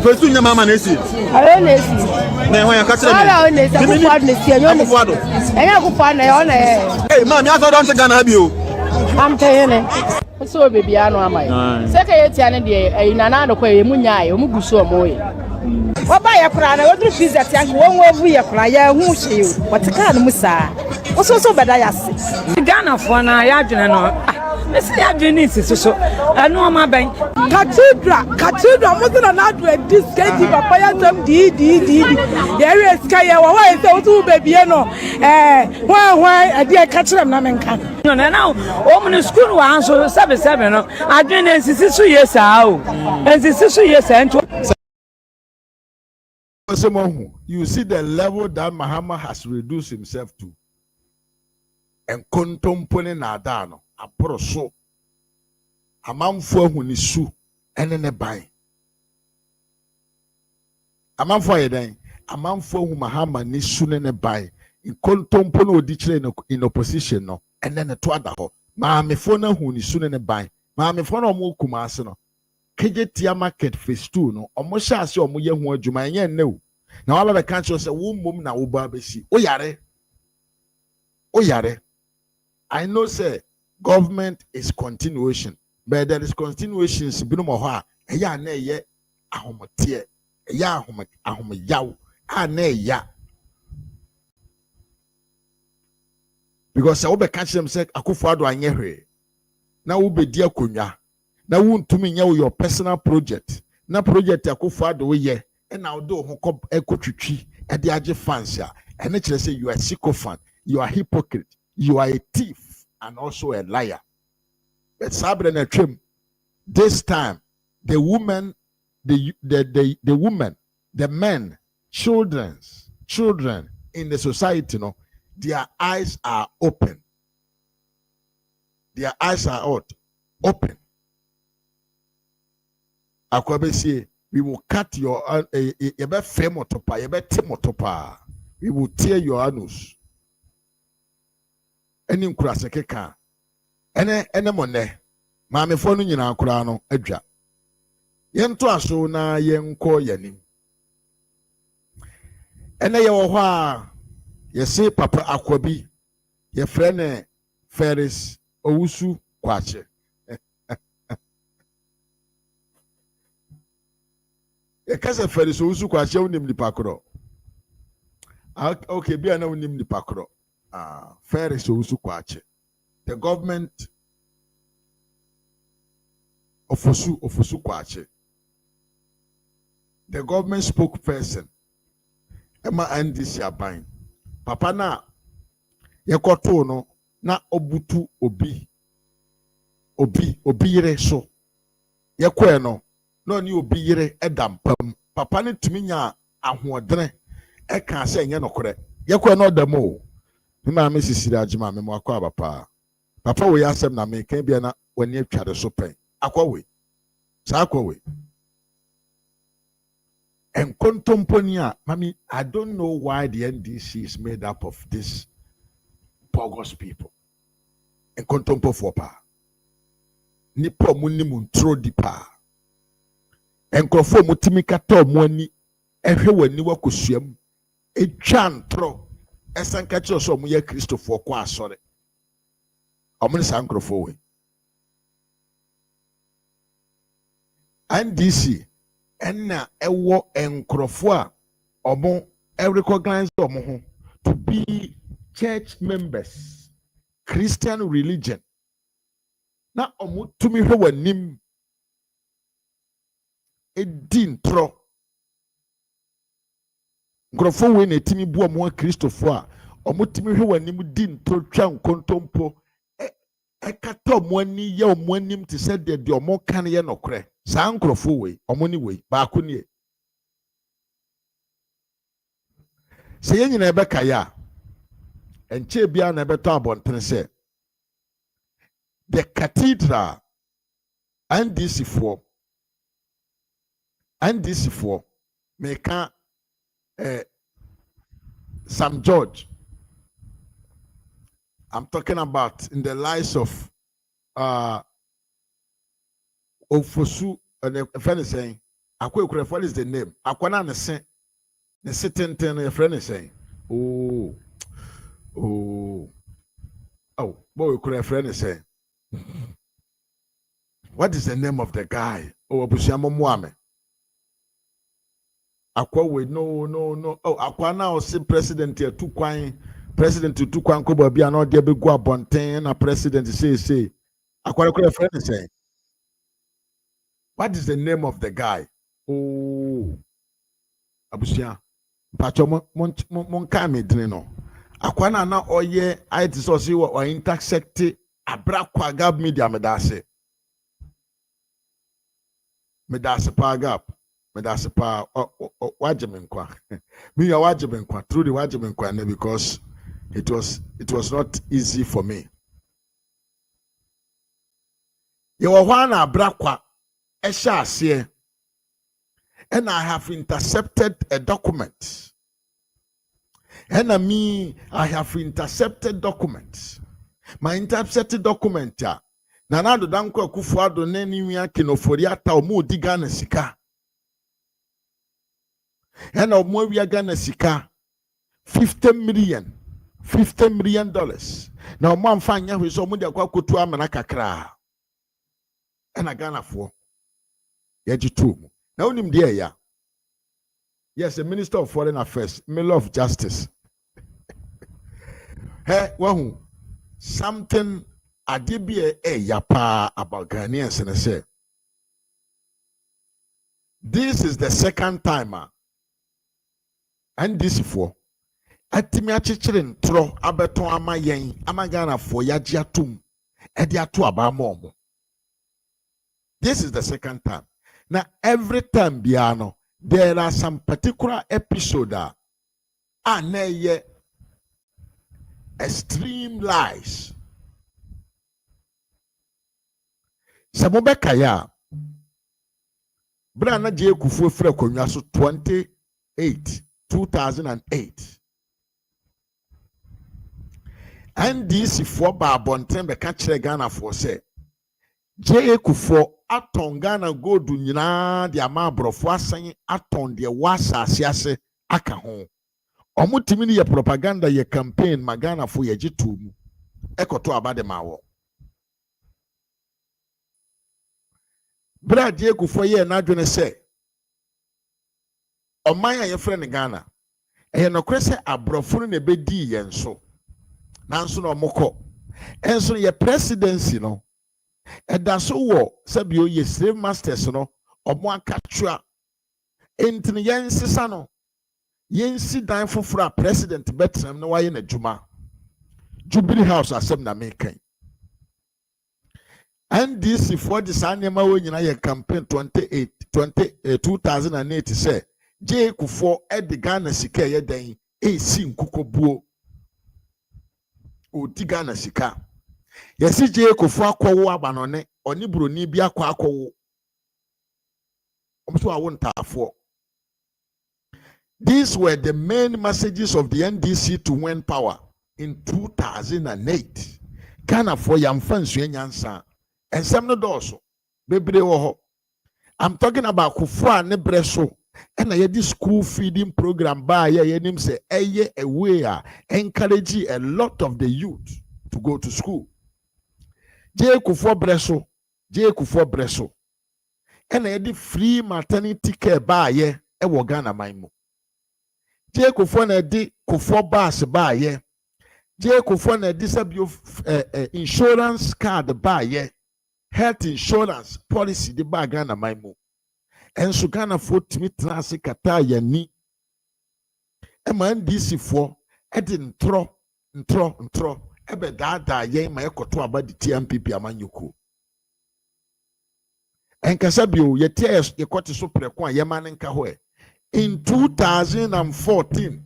Fesu nya Mahama ne see. Ayo na see. Na ho ya ka kire me. Ala o na see ko fa na see anyo na. Enya ko fa na yo na e. Hey mama ya so don se Ghana bi o. Am tayene. So baby ano amai. Seka yeti ane de nana do ko e munya e mu gusu o mo e. Oba ya kura na wodru pizza ti anke won ovu ya kura ya hu hye o. Wotika no musa. So beda ya se. Ghana fo na ya adwene no. Mesi ya adwene sisi so. Anu ma ben. Cathedral mo na na do discrepancies papa ya tom di. Ya reska ya wa e se otu baby e no. Hwan ade e ka kire na menka. No na o mun school wa anso 7 no. Adwene sisi so yes a o. Sisi so yes ento. You see the level that Mahama has reduced himself to. And contemplating na dano aproso amanfo ahuni su ene ne ban amanfo ayeden amanfo ahu Mahama ni su ne ban in contemplating odi kire in opposition no ene ne to ada ho maamefo na hu ni su ne ban maamefo na omo Kumasi no kejetia market phase 2 no omo sha ase omo ye hu adwuma enye nne o Now all of the country say mum na uba besi. Oyare. I know say government is continuation, but there is continuation sibinu mo ha. Eya na ye ahomotie. Eya ahomayaw. Na ya. Because I will catch them say akufado anye hwe. Na wo be dia konwa. Na wo ntumi nya your personal project. Na project akufado we ye. And now do ho ekotwitwi e de age fans ya. And it say you are a sycophant, you are a hypocrite, you are a thief and also a liar. But sabre na trim. This time the woman, the women, the men, children in the society, their eyes are open. Their eyes are open. Akwabesi, we will cut your we will tear your anus. Any krasekeka. Ene mone. Mame fonu nyina akura no adwa. Yento aso na yenko yanim. Ene ye wo ho a yesi papa akwabi ye frene Felix Owusu kwakye. Ye kasa Felix Owusu kwakye unim ni pakro. Okay, bia na unim ni pakro. Felix Owusu kwakye. The government Ofosu kwakye. The government spokesperson Emma NDC aban. Papa na yekoto no na obutu obi yire so. Yekwe no ni obi yire edampam. Papa ne tumi nya ahoodene eka se enye nokore. Yekwe no demo. Me ma me sisiri agima me mo akwa papa. Papa we asem na me kan bia na wani atwade so pen. Akwa we. Sa akwa we. And contemponia, Mami, I don't know why the NDC is made up of this bogus people. And contempo for pa. Nipo muni muntro di pa. And crofo mutimika to mwani. Ehe weni wakusuem. E chantro. Esankachi oso muye Christopher kwa asore. Omuni sa crofo we. NDC. Enna ewo enkrofo a omo recognize omo to be church members, Christian religion. Na omo tumi hwe wanim edintro nkrofo we na timi bu omo Christopher a omo tumi hwe wanim dintro twa nkontompo ekata omo ani ye omo anim te se de omo kan ye nokre. Sa nkrofo we omoni we ba akuni se yenyi na ebe kaya enche bia na ebe to abonten se the Cathedral NDC for meka Sam George. I'm talking about in the lives of Ofosu and a friend is saying, what is the name? Akwana ne se sitting a friend is saying, oh, boy, could a friend is saying, what is the name of the guy? Oh, Abusiamo Muame. Akwa we no. Oh, Akwana was president here, president to Kwanko be an audio be go bonten, a president say. Akwana could a friend is saying. What is the name of the guy? Oh, Abusia. Pacho mon kame drino. Akwana na oye IT sosi or intersect abrakwa gab media medase. Medase pa gap. Medase pa wajemenkwa. Me ya wajemenkwa. Through the wajemenkwa because it was not easy for me. Yewa wana abrakwa. And I have intercepted a document. I have intercepted documents. My intercepted document, Nanado Danko Kufuado Nenia Kinoforia Taumu Digana Sika. And of more we are gonna sika $50 million. Now, man, find ya with someone that go to Amanakakra. And I Ghana for Yajitu. Now, him dear, ya. Yes, the Minister of Foreign Affairs, Minister of Justice. Hey, well, something I did be a yapa about Ghanaians and I say, this is the second time, and this for. Atimi achichirin tro abeton ama yen amagana for yajiatum ediatu abamomo. This is the second time. Now every time biano there are some particular episode aneye extreme lies. Samobe kaya Brana je kufu fre konwa so 2008. And this for Babonten be catch Ghana for say J Kufo aton Ghana go do nyina de ama brofo asan aton de wasa asiase aka ho omutimi ne ye propaganda ye campaign magana for ye jitu mu ekoto abade mawo bra J Kufo ye na adwene say oman ya ye frɛ Ghana eye no kwese abrofo no ne bedi ye nso nanso no moko enso ye presidency no edaso wo sabio ye slave masters no omo akatwa entini yensisa no yensi dan foforo president betram no waye na djuma Jubilee House asem na mekan NDC for the sanema wo nyina ye campaign 2008 say J Kufo Ghana sika ye dan esi nkukobuo odi Ghana sika yesi J Kufo akwowo abanone oni broni bi akwowo omso awuntafo. These were the main messages of the NDC to win power in 2008. Ghana for yamfansu enyansa ensem no doso bebre wo ho. I'm talking about Kufo ne breso and I this school feeding program by yenim say a way encourage a lot of the youth to go to school. J Kufo breso and I did free maternity care by ye e wo Ghana maimu. J Kufo na di Kufo bus by ye. J Kufo na disable insurance card by ye. Health insurance policy di ba Ghana maimu. And so Ghana for timi trase kata ya ni. Ema NDC for edin ntro ebe da ye ma ekoto aba di TMPP amanyuku. Enkasa bio ye tie ye kwoti so preko ye ma nka ho e. In 2014,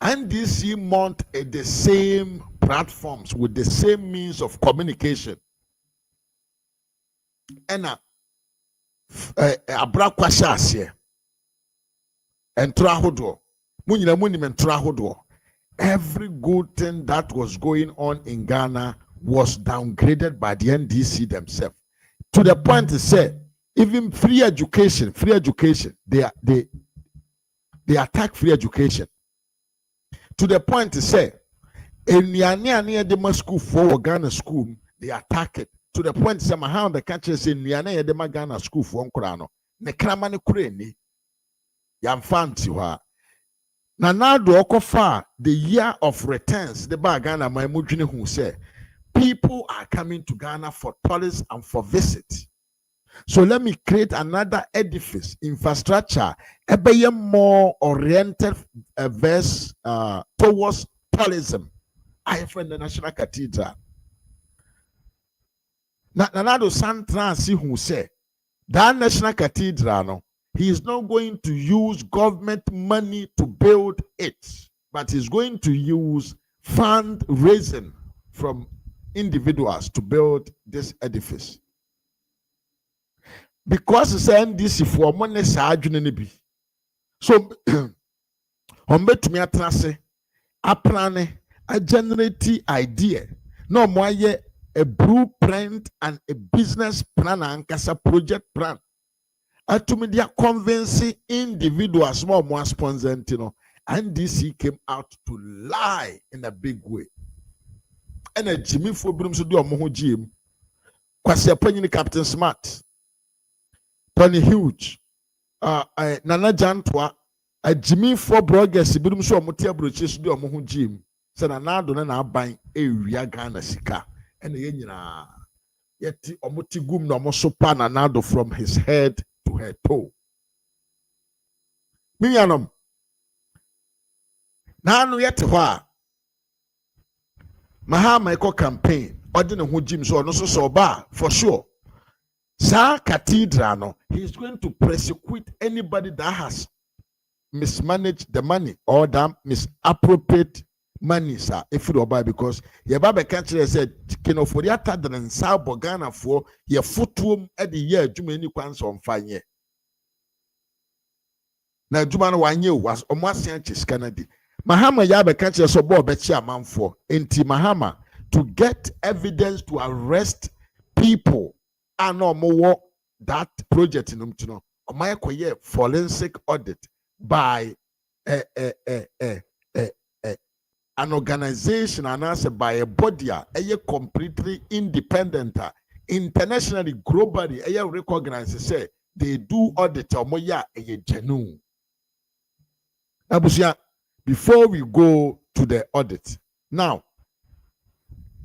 NDC mount at the same platforms with the same means of communication. And abrakwashasye entrahodo munyina munim entrahodo. Every good thing that was going on in Ghana was downgraded by the NDC themselves, to the point to say even free education, they attack free education, to the point to say in the school for Ghana school, they attack it, to the point to say Mahama the country say the Ghana school for Nkurano ne kramane kureni yamfanti wa na nado okofa the year of returns the ba Ghana my mudwene hu say people are coming to Ghana for tourists and for visit. So let me create another edifice, infrastructure, a more oriented towards tourism. I find the National Cathedral. Nanado Santransi who say that National Cathedral, no, he is not going to use government money to build it, but he's going to use fundraising from individuals to build this edifice. Because it's NDC for money bi. So on bet me atrase a plan a generate idea. No more a blueprint and a business plan and a project plan. atumi dia convincing individuals more sponsor you know, and DC came out to lie in a big way. And a Jimmy for Brum so do omo Jim. Kwasi Apanyi Captain Smart. Tony Huge. Nana Jantwa. A Jimmy for Brogers Brum so omo tia broches do omo Jim. Say na do na aban ewia Ghana sika. And ye nyina yet omo ti gum no omo so pa na do from his head to her toe. Miyanom. Nanu yet hwa. Mahama eko campaign ordinary who Jim so no so ba for sure. Sa Cathedral no, he's going to prosecute anybody that has mismanaged the money or that misappropriate money, sir. If you buy because your Baba country said kino for the atta than sa Bogana for your footroom at the year Jumani kwans on fire. Now Jumano 1 year was almost Sanchez Canada. Mahama yabe country so bo bechi amam for enti Mahama to get evidence to arrest people and no more that project in umtino omaya koye forensic audit by an organization and answer by a body a completely independent internationally globally a recognized say they do audit omoya a genuine abusia. Before we go to the audit, now,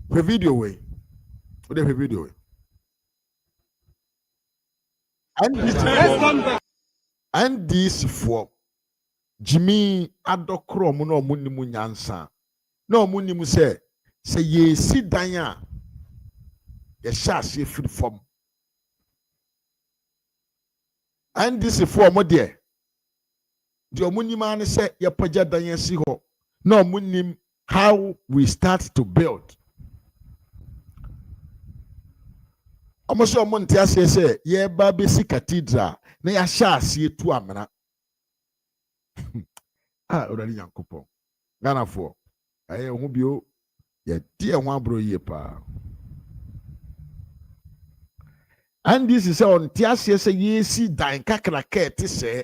the video way. The video way. And this for Jimmy Adokro Muno Munimu Nyansa. No Munimu say ye sit down. Ye shall see free form. And this is for my dear. The Omunimani said, "Ya paja danyansi ho." No munim how we start to build. Almost a month say, "Ye babesi Cathedral." Na ya shasi tu amena. Already yankupo. Ghana for. Aye hubio. Ye dear one bro ye pa. And this is on Tiasia say ye see dan kakrake say.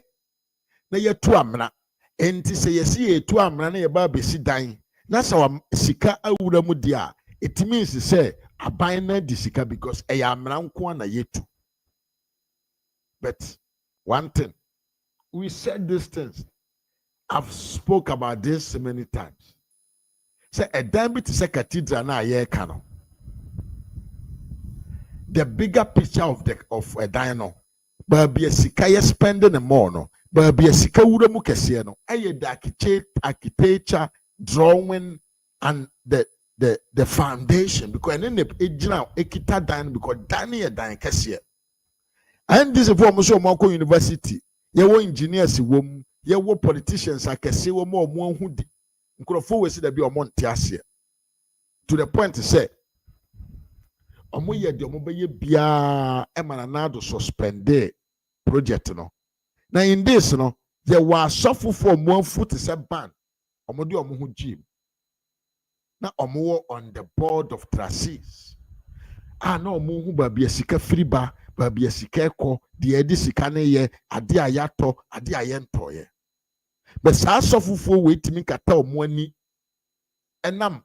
Na ye tu amna enti se ye si ye tu amna na ye ba be si dan na sa wa sika awura mu dia it means say aban na di sika because e ya amna nko na ye tu. But one thing we said these things, I've spoke about this so many times. Say a dan bit say Cathedral na ye kano the bigger picture of a dino but be a sika ye spending more no. But be a sika wura mu kese no aye the architecture drawing and the foundation because then the ejina ekita dan because dan ye dan kese and this for mo so mo ko university ye wo engineers wo mu ye wo politicians akese wo mo hu di nkrofo we si da bi o mo nte ase to the point say omo ye de omo be ye bia e mana na do suspend project no. Now in this, no, there was suffer for 1 foot to set ban. Omodi omuhu Jim. Now omo on the board of trustees. No omuhu babi sika free ba, babi sika ko, the edi sika ne ye, adi ayato, adi ayento ye. But sa suffer for wait me kata omwani. Enam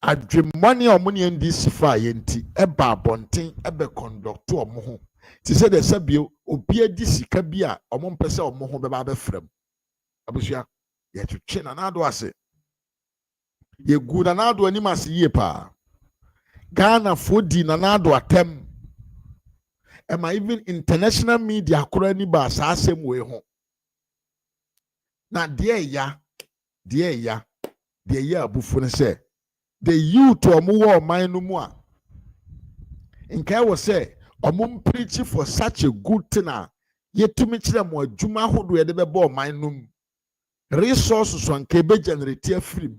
adwem money omuni endi sifa yenti eba bonten ebe conduct omuhu. Ti said the sabio obi edi sika bi a omo mpese omo ho beba be frem abusua ye twetwe na na do ase ye gu na na do anim ase ye pa Ghana fodi na na do atem ema even international media akora ni ba sa asem we ho na de ya abufu ne se the youth omo wo man no mu a nkai wo say omum preach for such a good thing yet to me mo adwuma hodo ye de be bo man num resources so nka be generate free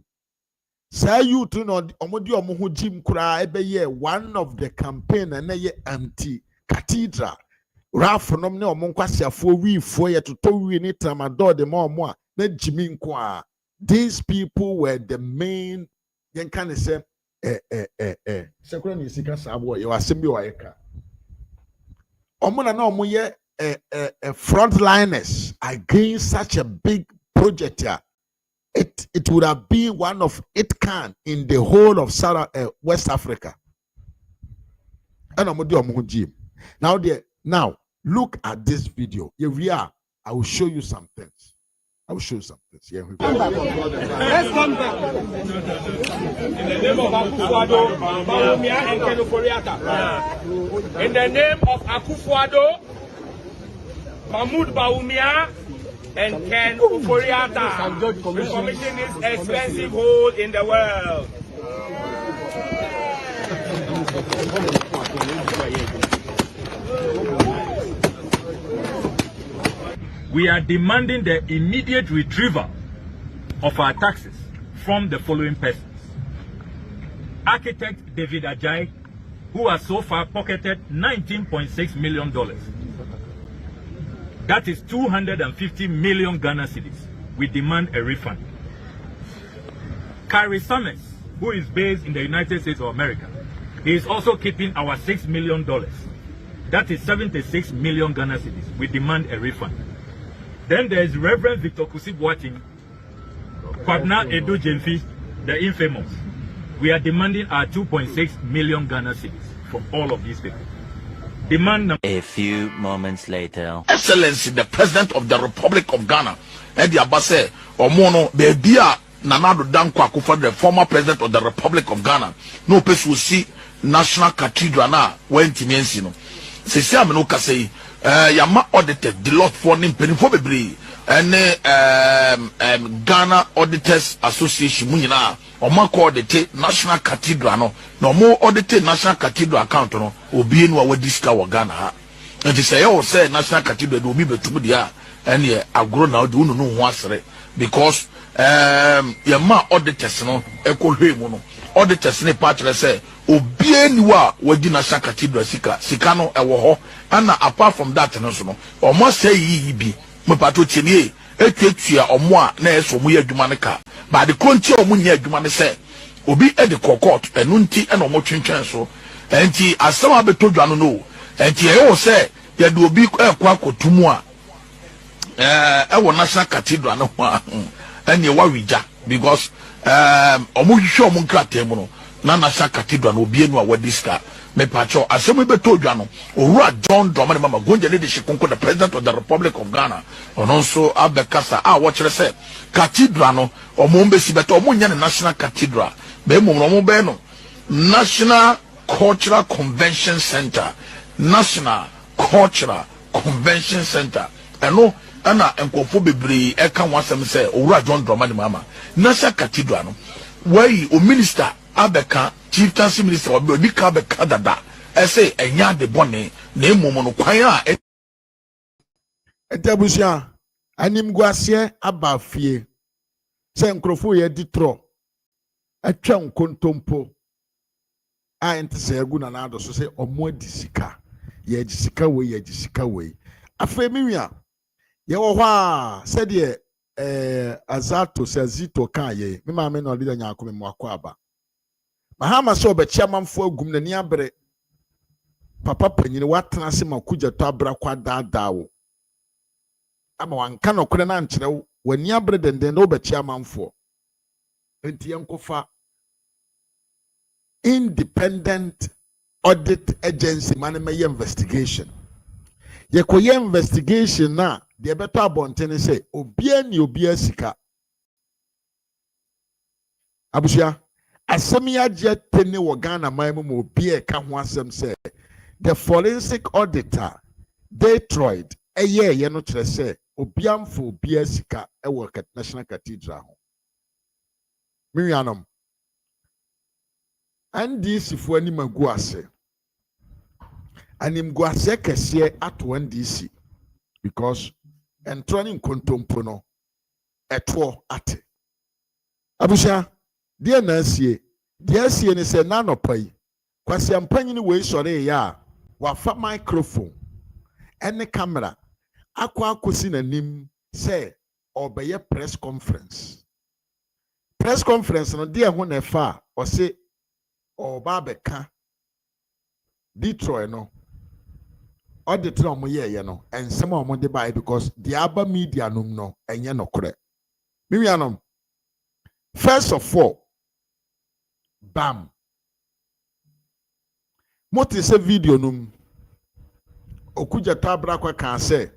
say youth no omodi omo Jim kura ebe ye one of the campaign na ye anti Cathedral rafonom ne omo nkwasiafo wifo ye toto wi ni tramadol de ma omo a na Jimmy nko a these people were the main yen kan say sekura ni sika sabo ye wasem bi wa yeka omuna na omo ye frontliners against such a big project here. It would have been one of it can in the whole of West Africa. Now look at this video. Here we are. I will show you some things. Here we go. Let's come back. In the name of Akufo-Addo, Bawumia and Ken Ofori-Atta. In the name of Akufo-Addo, Mahmoud Bawumia and Ken Ofori-Atta, we commission this expensive hole in the world. We are demanding the immediate retrieval of our taxes from the following persons. Architect David Ajay, who has so far pocketed $19.6 million. That is 250 million Ghana cedis. We demand a refund. Carrie Summers, who is based in the United States of America, he is also keeping our $6 million. That is 76 million Ghana cedis. We demand a refund. Then there is Reverend Victor Kusib Wating, Kwabna Edo Jemfi, the infamous. We are demanding our 2.6 million Ghana cedis from all of these people. Demand number. A few moments later. Excellency, the President of the Republic of Ghana, Eddie Abase, Omono, Bebia, Nanado Danko Akufo, the former President of the Republic of Ghana, no person will see National Cathedral now, when Timiensino. Se se ameno kase yama audited the lot for nim penifo bebre ene Ghana Auditors Association mu nyina o ma ko audit National Cathedral no no mo audit National Cathedral account no obi enu a wadi sika wo Ghana ha nti se ye o say National Cathedral do obi betum dia ene agro na odi unu no ho asere because yama auditors no ekohwe mu no auditors ne patre say obie niwa wadi National Cathedral sika no ewo ho and apart from that no so no almost say yi bi me pato tienie etwetua omo a na eso mu yadwuma ne ka ba de konti omo nya adwuma ne say obi e de court enu nti e no mo twentwen so enti asama betodwa no enti e wo say ya de obi ekwa kotumu a ewo National Cathedral no ho ene wa wija because omo hwehwe omo nkratem no na National Cathedral no obi enu a wadiska me pacho asemu betodwa no owura John Dramani Mama Gonja leadership konko the President of the Republic of Ghana ononso abekasa wo kire se Cathedral no omombe sibeta omunya ne National Cathedral be mumro be no National Cultural Convention Center National Cultural Convention Center eno ana enkofo bebre eka wasem se owura John Dramani Mama National Cathedral no why o minister abeka chieftaincy minister obi ka beka dada ese enya de bone na emumu no kwan a etabusia anim guase abafie se nkrofo ye ditro atwa nkontompo a ente se agu na ado so se omo adisika ye adisika we afa miwia ye wo hwa se de azato se azito kan ye me ma me no leader nya akome mo akwa Mahama so be chairmanfo agum na ni abere papa panyini watena se makuja to abra kwa daadawo ama wanka no kore na nkyerɛ wani abere denden no be chairmanfo enti yankofa independent audit agency man me investigation ye koye investigation na de beto abontene se obia ni obia sika abusia asemi agye tene wo Ghana maimu mo bie ka ho asem se the forensic auditor Detroit ye no kire se obiamfo bia sika e wo National Cathedral ho miyanom andi sifo ani magu ase anim gu ase kese ato NDC because entroni nkontompo no eto ate abusia dia na asie ni se na nopai kwasi ampanyini we sore ya wafa microphone ene camera akwa akosi nanim se obeye press conference no dia ho na fa o se oba beka Detroit no audit no mo ye no and some of mo de buy because the aba media no enye no kore. Me first of all, bam. What is a video num? Okuja tabra kwa kan say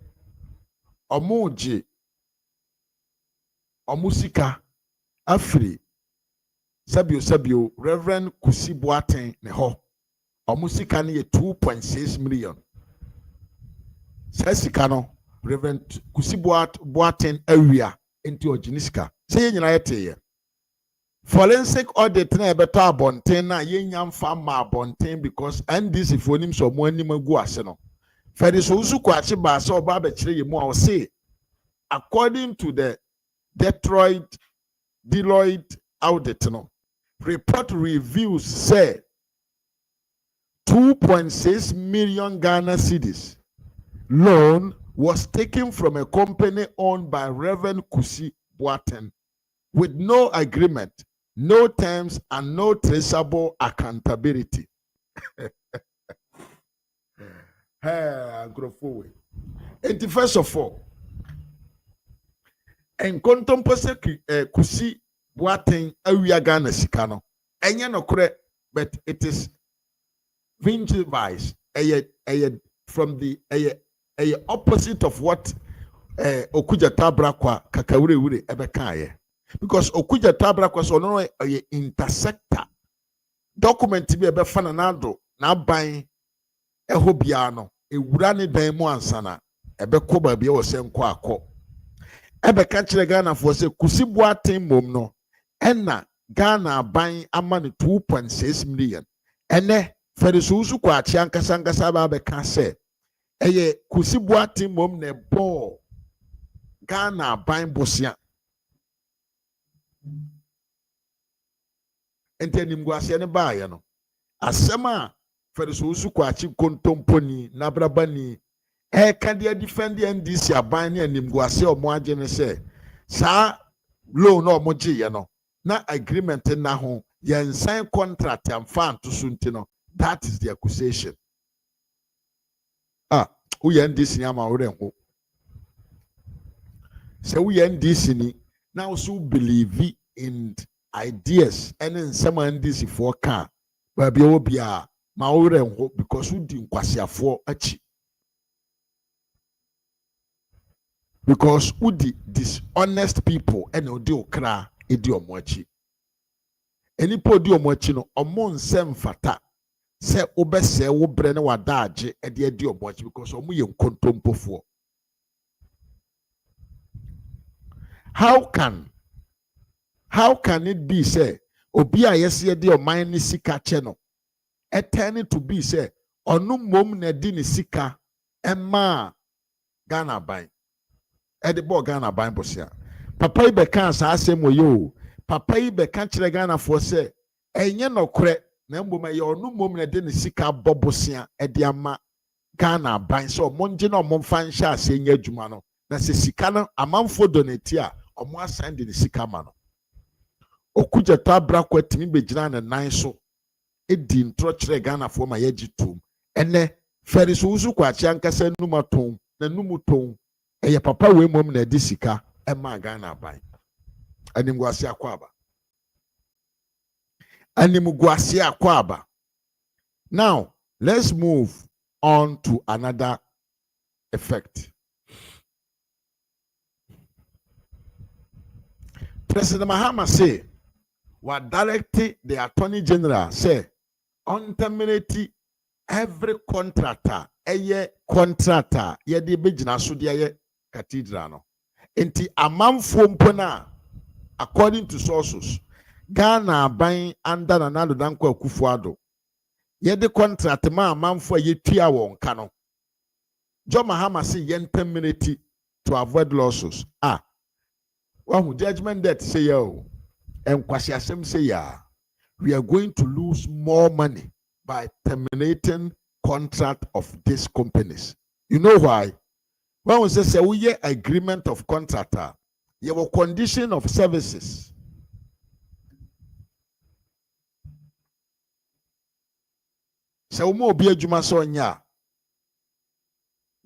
omuji omusika afri sabio Reverend Kusi Boateng ne ho omusika ne 2.6 million. Sasika no Reverend Kusi Boateng awia enti oginisika say nyina yete forensic audit na ebeto abonten na yenya mfa ma abonten because NDC fonim so mo anim agu ase no Asiedu Owusu kwakye ba se oba be kire yemu a say according to the Deloitte audit no report reviews say 2.6 million Ghana cedis loan was taken from a company owned by Reverend Kusi Boateng with no agreement, no terms, and no traceable accountability. And first of all, en kontompose Kusi Boateng awia Ghana sikano. Enye no kore, but it is vintage vice. From the opposite of what Okuja Tabra kwa kakawure wure ebekaye. Because Okuja Tabra kwa so no intersector document bi ebefa na nado na ban eho bia no ewura ne dan mu ansana ebekọ ba bia wo se nkọ akọ ebeka kire Ghana for se Kusi Boateng mom no ena Ghana ban ama ne 2.6 million ene Asiedu Owusu kwakye ankasa ba beka se eye Kusi Boateng mom ne bo Ghana ban bosia enti animguase ne baaye no asema Asiedu Owusu kwakye kontomponi nabrabani ka dia defend NDC aban ne animguase omo age ne se sa loan no omo gye no na agreement na ho yensan contract am fan to sunti no. That is the accusation. We end this nyama orenho. So we end this ni now so believe in ideas and in some NDC for car. Baby obia ma orenho because we di nkwasiafo achi. Because we di dishonest people and odi okra edi omo achi. Any podi omo achi no omo nsem fata. Se obese wo bre ne wadaage e de edi obochi because omu ye nkontompofo. How can it be say obi a yesi de oman ni sika che no e turn to be say onu mom na di ni sika ema Ghana ban e de bo Ghana ban bosia papa ibe kan sa asem yo papa ibe kan kire Ghana for say enye nokre na mboma ye onu mom na de ne sika bobosia e de ama Ghana ban so monje na omfa nhya ase nya adwuma no na se sika no amanfo donate a omo assign de ne sika ma no Okuja Tabra kwatimi begina na nan so edi ntro kire Ghana fo ma ye gitum ene Asiedu Owusu kwakye ankasa numaton na numuton eye papa we mom na de sika e ma Ghana ban animguase akwaba. Now, let's move on to another effect. President Mahama say, what directed the Attorney General say, on terminate every contractor, ye de bejina sudia ye Cathedral no. Enti amamfo mpona, according to sources, Ghana buying under Nana Dankwa Kufuado. Ye the contract ma amamfo ye tua won kano. John Mahama say yen terminate to avoid losses. Well, judgment that say yo, and Kwasiasem say ya, we are going to lose more money by terminating contract of these companies. You know why? When we say we agreement of contractor, you have a condition of services. So mo bi adwuma so nya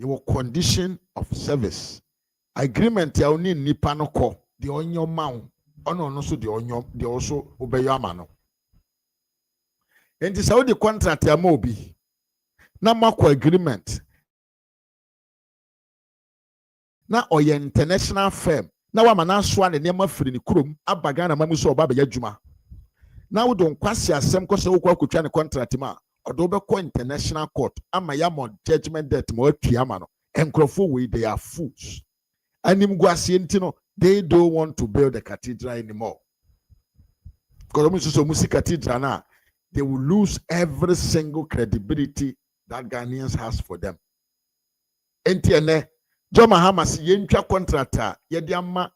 your condition of service. Agreement ya oni nipa no ko the onyo maun ono no so the onyo the also obey amano. And this how the contract ya mobi na mako agreement na oye international firm na wa mana so ne nema firi ni kurom abaga na mamu so oba be adwuma na wo don kwase asem ko se wo kwa kotwa ne contract ma odo be ko international court ama ya mo judgment debt mo atwa ma no enkrofo we they are fools anim guase ntino they don't want to build the cathedral anymore because so musi cathedral na they will lose every single credibility that Ghanaians has for them entiene John Mahama si yentwa contractor yedi ama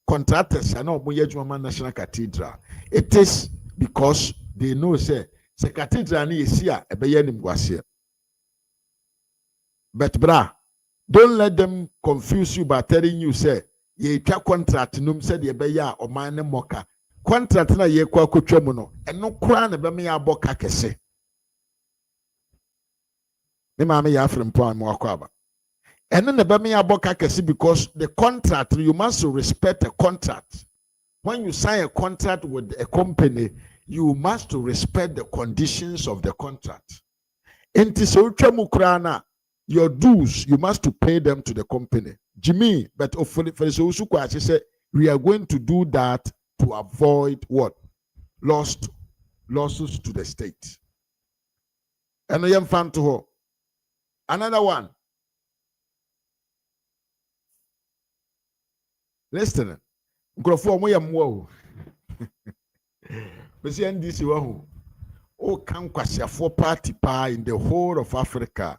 contractors na omo yedwuma National Cathedral. It is because they know say cathedral na yesi a ebeye nimguase. But bra, don't let them confuse you by telling you say ye twa contract num say de ebeye a oman ne moka. Contract na ye kwa kotwa mu no eno kra na be me ya boka kese. Me ma me ya frem po am akwa. And then the Bamia Boka Kesi because the contract, you must respect a contract. When you sign a contract with a company, you must respect the conditions of the contract. And your dues, you must to pay them to the company. Jimmy, but Owusu kwakye said we are going to do that to avoid what? Lawsuits to the state. And I am fan to her. Another one. Listen, Grofo mo yam wo. Besi NDC wa ho. O kan kwasiafo party pa in the whole of Africa.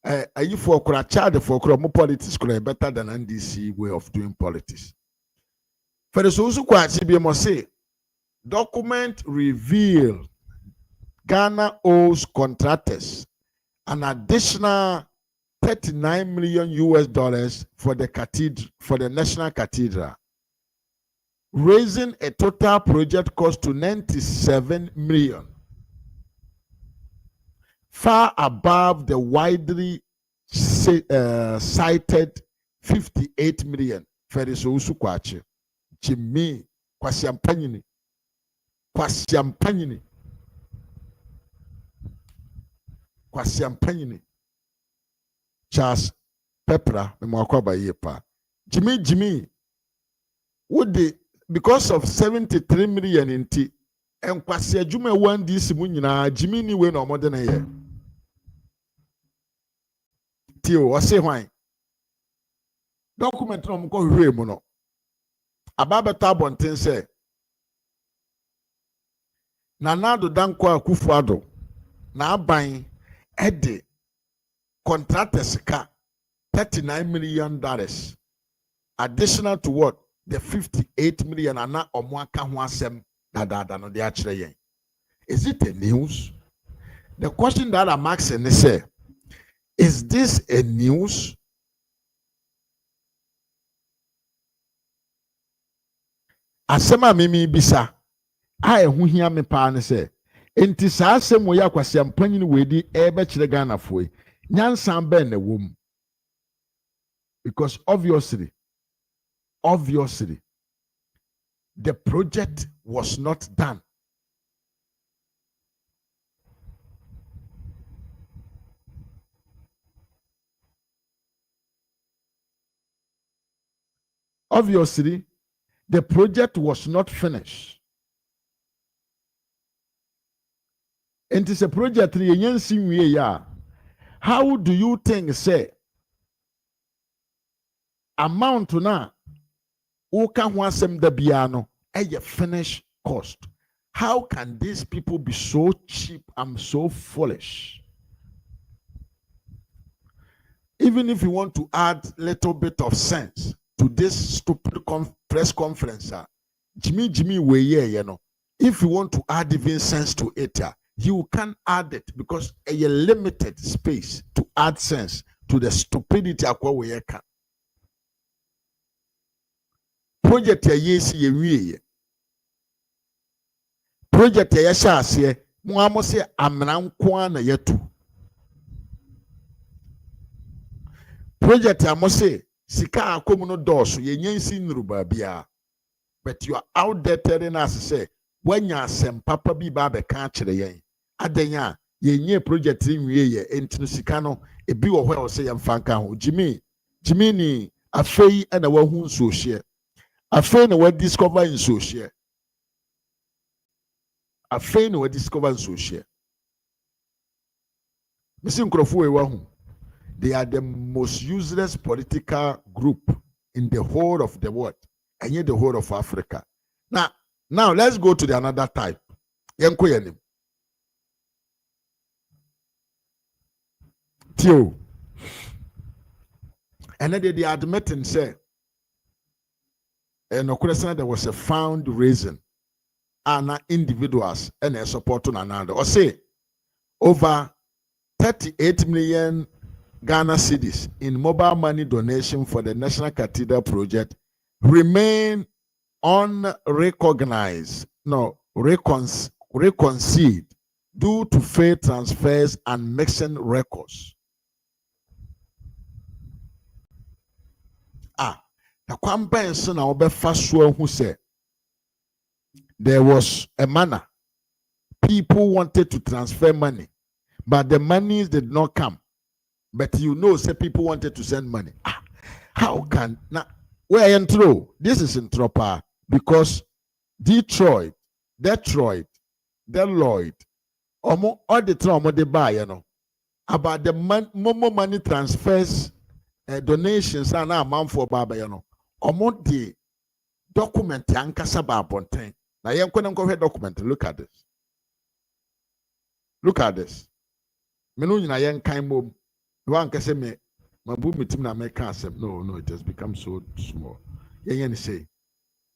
Ayi for kura charge for kura mo politics kura better than NDC way of doing politics. For the Owusu kwakye bi mo say document reveal Ghana owes contractors an additional $39 million for the cathedral, for the National Cathedral, raising a total project cost to $97 million, far above the widely cited $58 million for the Owusu kwakye. Jimmy kwasiampanyini Charles Pepra memwakwa yepa. Jimmy would the because of 73 million in tea and kwasi adwuma one this munyina Jimmy ni we no more na ye. Tio o say why document no mko hwe mu no ababeta abonten say Nanado Dankwa Akufo-Addo na aban ede contractors ka $39 million additional to what the $58 million ana omwaka ho asem dada no de akire yen. Is it a news? The question that I'm asking is say, is this a news? Asema mimi bisa a ehu hia me pa ne say enti saa asem wo ya kwasiampanyin wedi ebe kire Ghana foi nyansan ben na wom because obviously the project was not done. Obviously the project was not finished. And it's a project how do you think say amount na uka wasem da biano a finished cost? How can these people be so cheap and so foolish? Even if you want to add little bit of sense to this stupid press conference, Jimmy way you know. If you want to add even sense to it, you can add it because a limited space to add sense to the stupidity akwa we can. Project ya yesi ye wiye. Project ya yashase mo amose amna nko na yetu. project I must say sika akomu no dɔɔso yɛnyɛ nsi nnuru baabia but you are out there telling us say when you asɛm papa bi ba bɛka akyerɛ yɛn adɛn a yɛnyɛ project nwie yɛ enti no sika no ebi wɔ hɔ a ɔsɛ yɛmfa nka ho Jimmy ni afei ɛna wahu nsuohyeɛ afei na wadiscover nsuohyeɛ afei na wadiscover nsuohyeɛ misi nkurɔfo wɔ wahu. They are the most useless political group in the whole of the world, and yet the whole of Africa. Now let's go to the another type. Yenko yenim. Tio. And then they admit and say, and there was a found reason, and individuals and a support to another. Or say, over 38 million Ghana cedis in mobile money donation for the National Cathedral project remain unrecognized, reconciled due to failed transfers and mixing records. The campaign now be fast who said there was a manner people wanted to transfer money, but the monies did not come. But you know, say people wanted to send money. How can now? Where in true? This is in tropa because Detroit, Deloitte, all the trauma they buy, you know, about the more money transfers, donations, and amount for Baba, you know, the document yankasa babonten. Now you can go ahead document. Look at this. Look at this. Menu na yen kind mom. One can say me, my boom team na make concept. No, it has become so small. You say,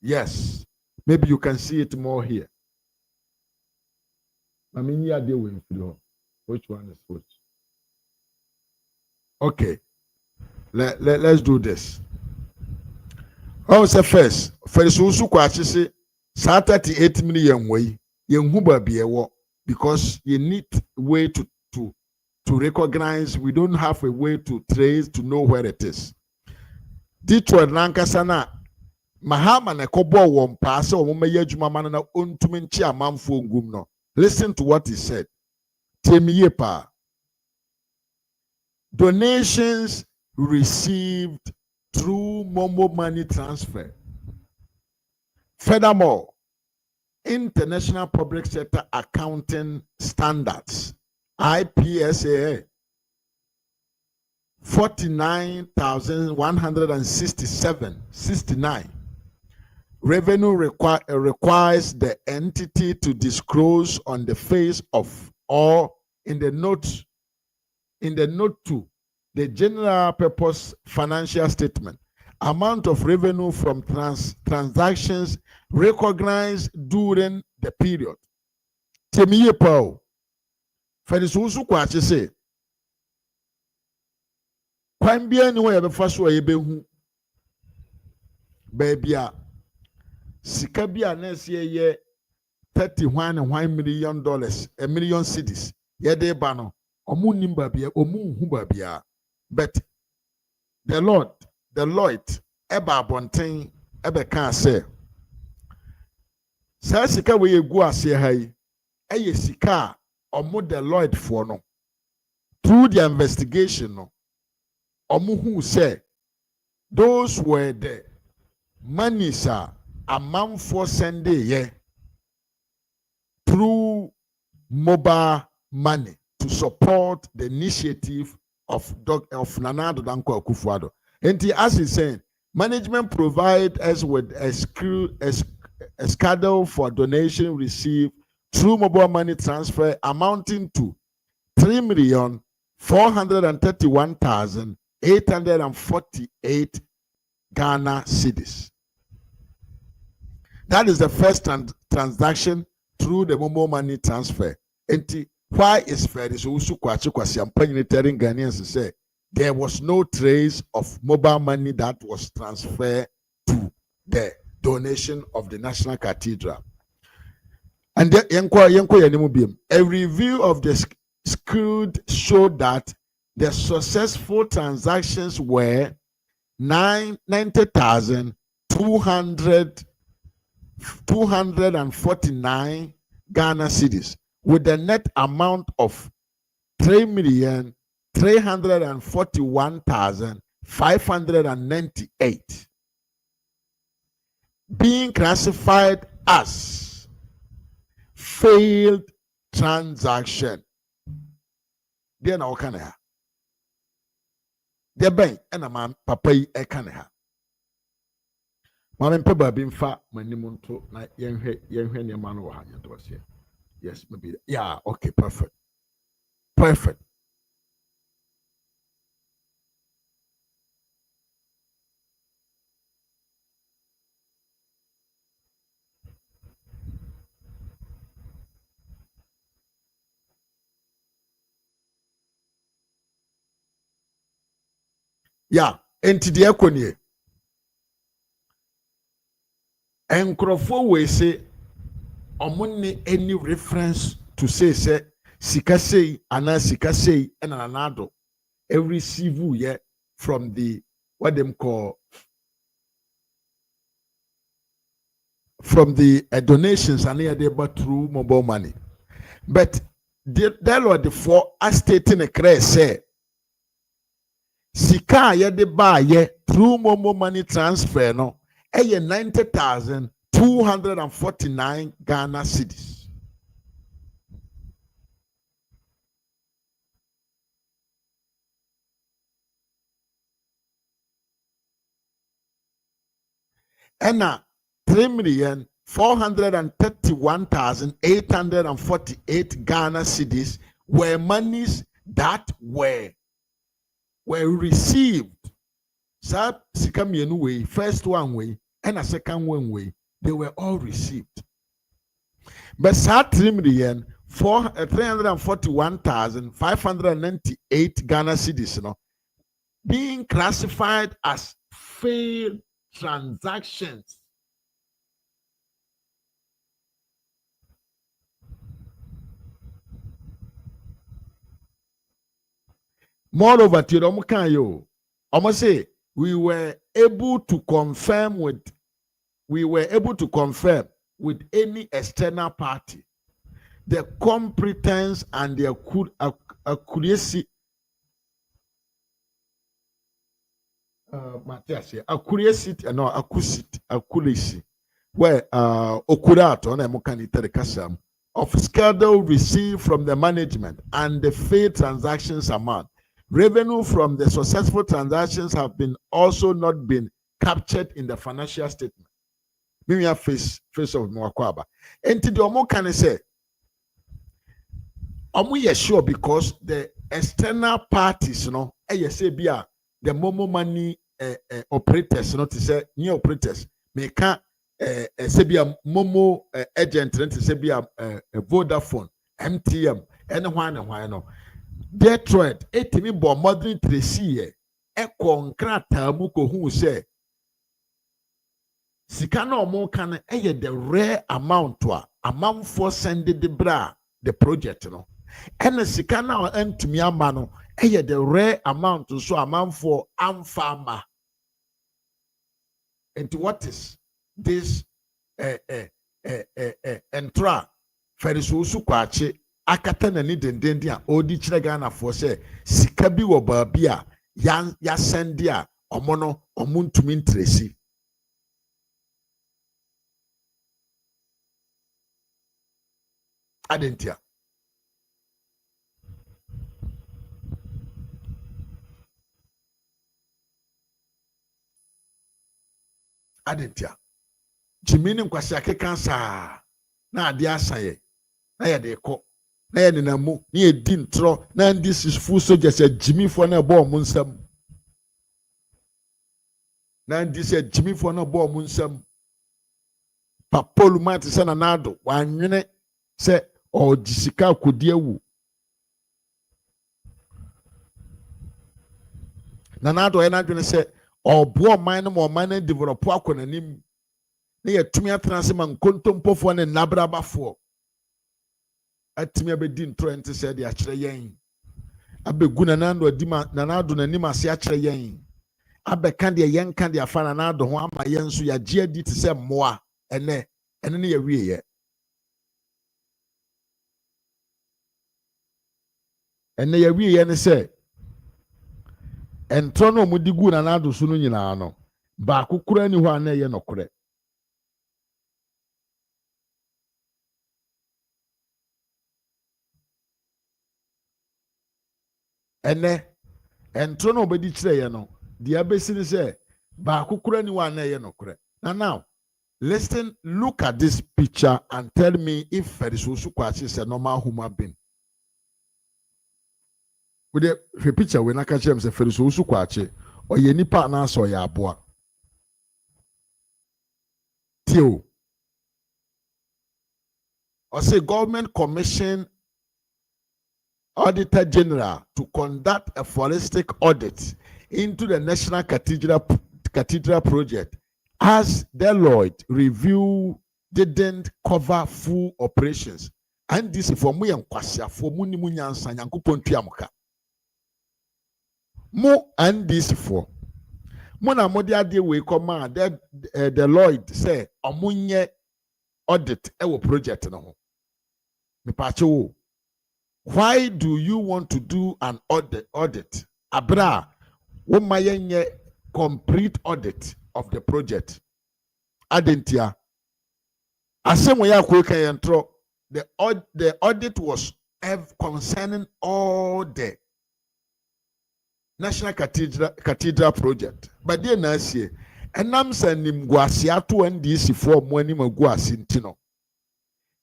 yes, maybe you can see it more here. I mean, you are doing which one is which? Okay, let's do this. Oh, say first Owusu kwakye say 38 million way. Yenhu ba biewo because you need way to recognize. We don't have a way to trace to know where it is. Detroit Lankasana Mahama na kobo won pass o meye adwuma man na ontumi nchi amanfo ngum no. Listen to what he said. Temiye pa. Donations received through Momo money transfer. Furthermore, International Public Sector Accounting Standards IPSA 49,167.69. Revenue requires the entity to disclose on the face of or in the note to the general purpose financial statement amount of revenue from transactions recognized during the period. Temiye Paul. Owusu kwakye say kwan bia ni wo ye befa so ye behu baby a sika bia na se ye $31 million, $1 million cedis ye de ba no omu nimba bia omu hu ba bia but the Deloitte eba abonten ebe kan say sa sika we egu ase ha yi eye sika omo Deloitte for no through the investigation no omo who said those were the monies amount for Sunday through mobile money to support the initiative of Nana Addo Dankwa Akufo-Addo. And as he's saying, management provide us with a schedule for donation received through mobile money transfer amounting to 3,431,848 Ghana cedis. That is the first transaction through the mobile money transfer. And why is Owusu kwakye telling Ghanaians to say there was no trace of mobile money that was transferred to the donation of the National Cathedral? And a review of the skewed showed that the successful transactions were 90,249 Ghana cedis, with a net amount of 3,341,598, being classified as failed transaction. Then I can have the bank and a man papa I can have. Mamma Papa Bimfa, my Nimunto, na young man or hanging was here. Yes, maybe. Yeah, okay, perfect. Perfect. Yeah, enti de akonie. Enkrofo we say omuni any reference to say sika sei ana sika sei ena nanado every civil year from the what them call from the donations and they but through mobile money. But there were the four stating a crash say sika ye de buy ye through mobile money transfer no 90,249 Ghana cedis. And 3,431,848 Ghana cedis were monies that were received. So, way, first one way, and a second one way, they were all received. But 341,598 Ghana cedis, being classified as failed transactions. Moreover, almost say we were able to confirm with any external party the competence and the accuracy where of schedule received from the management and the failed transactions amount. Revenue from the successful transactions have been also not been captured in the financial statement. Maybe a face of Mwakwaba. And to the Omo can say, Omo sure because the external parties, the Momo money operators, to say new operators, may can't say be a Momo agent, to say be a Vodafone, MTM, and why no. Detroit, etimi bo modern Tracy, nkrata mu ko hu say sika na omo kan the rare amount amount for send the bra the project no and sika na antumi ama no the rare amount so amount for amfama. And what is this entra Owusu kwakye akata na ni dendende a odi kire Ghana for say sika bi wo baabi a ya send a omo no omo ntumi interesi adentia jimini nkwasi akeka saa na ade asaye na ye de ko na ye nenamu na ye di ntro na this is full soldiers a jimi for na bo mu nsam na this a jimi for na bo mu nsam papolu mate se na nado wanwene se o disika kodi awu na nado e na dwene se obo man no mo man develop akonanim na ye tumi atranse man kontompofo ne nabrabafo atumi abedi ntro ente se de akire yen abegu nanado adima nanado nanim ase akyere yen abeka de yen ka de afa nanado ho ama yen so ya gye adi te se mmoa ene ne ya wie ye ene ya wie ye ne se entro no mu digu nanado so no nyina no ba kokura ni ho ana ye nokore ene entro no obedi kire ye no dia besi ni se ba kokura ni ho ana ye nokore now listen, look at this picture and tell me if Feris Owusu kwakye is a normal human being. With the picture, when I catch him, say Feris Owusu kwakye, or ye nipa na so ya aboa. Tio. Or say government commission Auditor General to conduct a forensic audit into the National Cathedral project. As Deloitte review didn't cover full operations, and this for me and Kwasia for Muni Munyansa Yankupon Tiamuka. Mo and this for Mona Modia de we command that Deloitte say Omunye audit our project no. Mipacho, why do you want to do an audit? Abra, womayenye complete audit of the project. Adentia. Asemo ya kweka yentro. The audit was concerning all the National Cathedral project. But then I say, enam sanim guasi atu NDC for mwani maguasi ntino.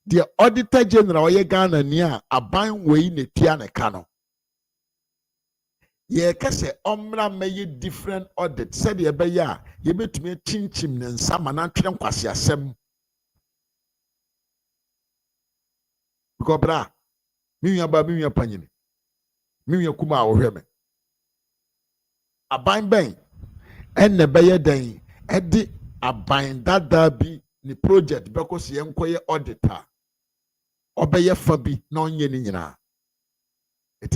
The Auditor General ye Ghana niya aban wei ne tia ne kano. Ye kese omra meye different audit said ye be ya ye betumi chinchim ne nsama na twem kwase asem because bra minya ba minya panyini minya kuma awohwe me aban ben enne beye den edi aban dada bi ni project because ye nkoye auditor obeye fa bi na onye ni nyina it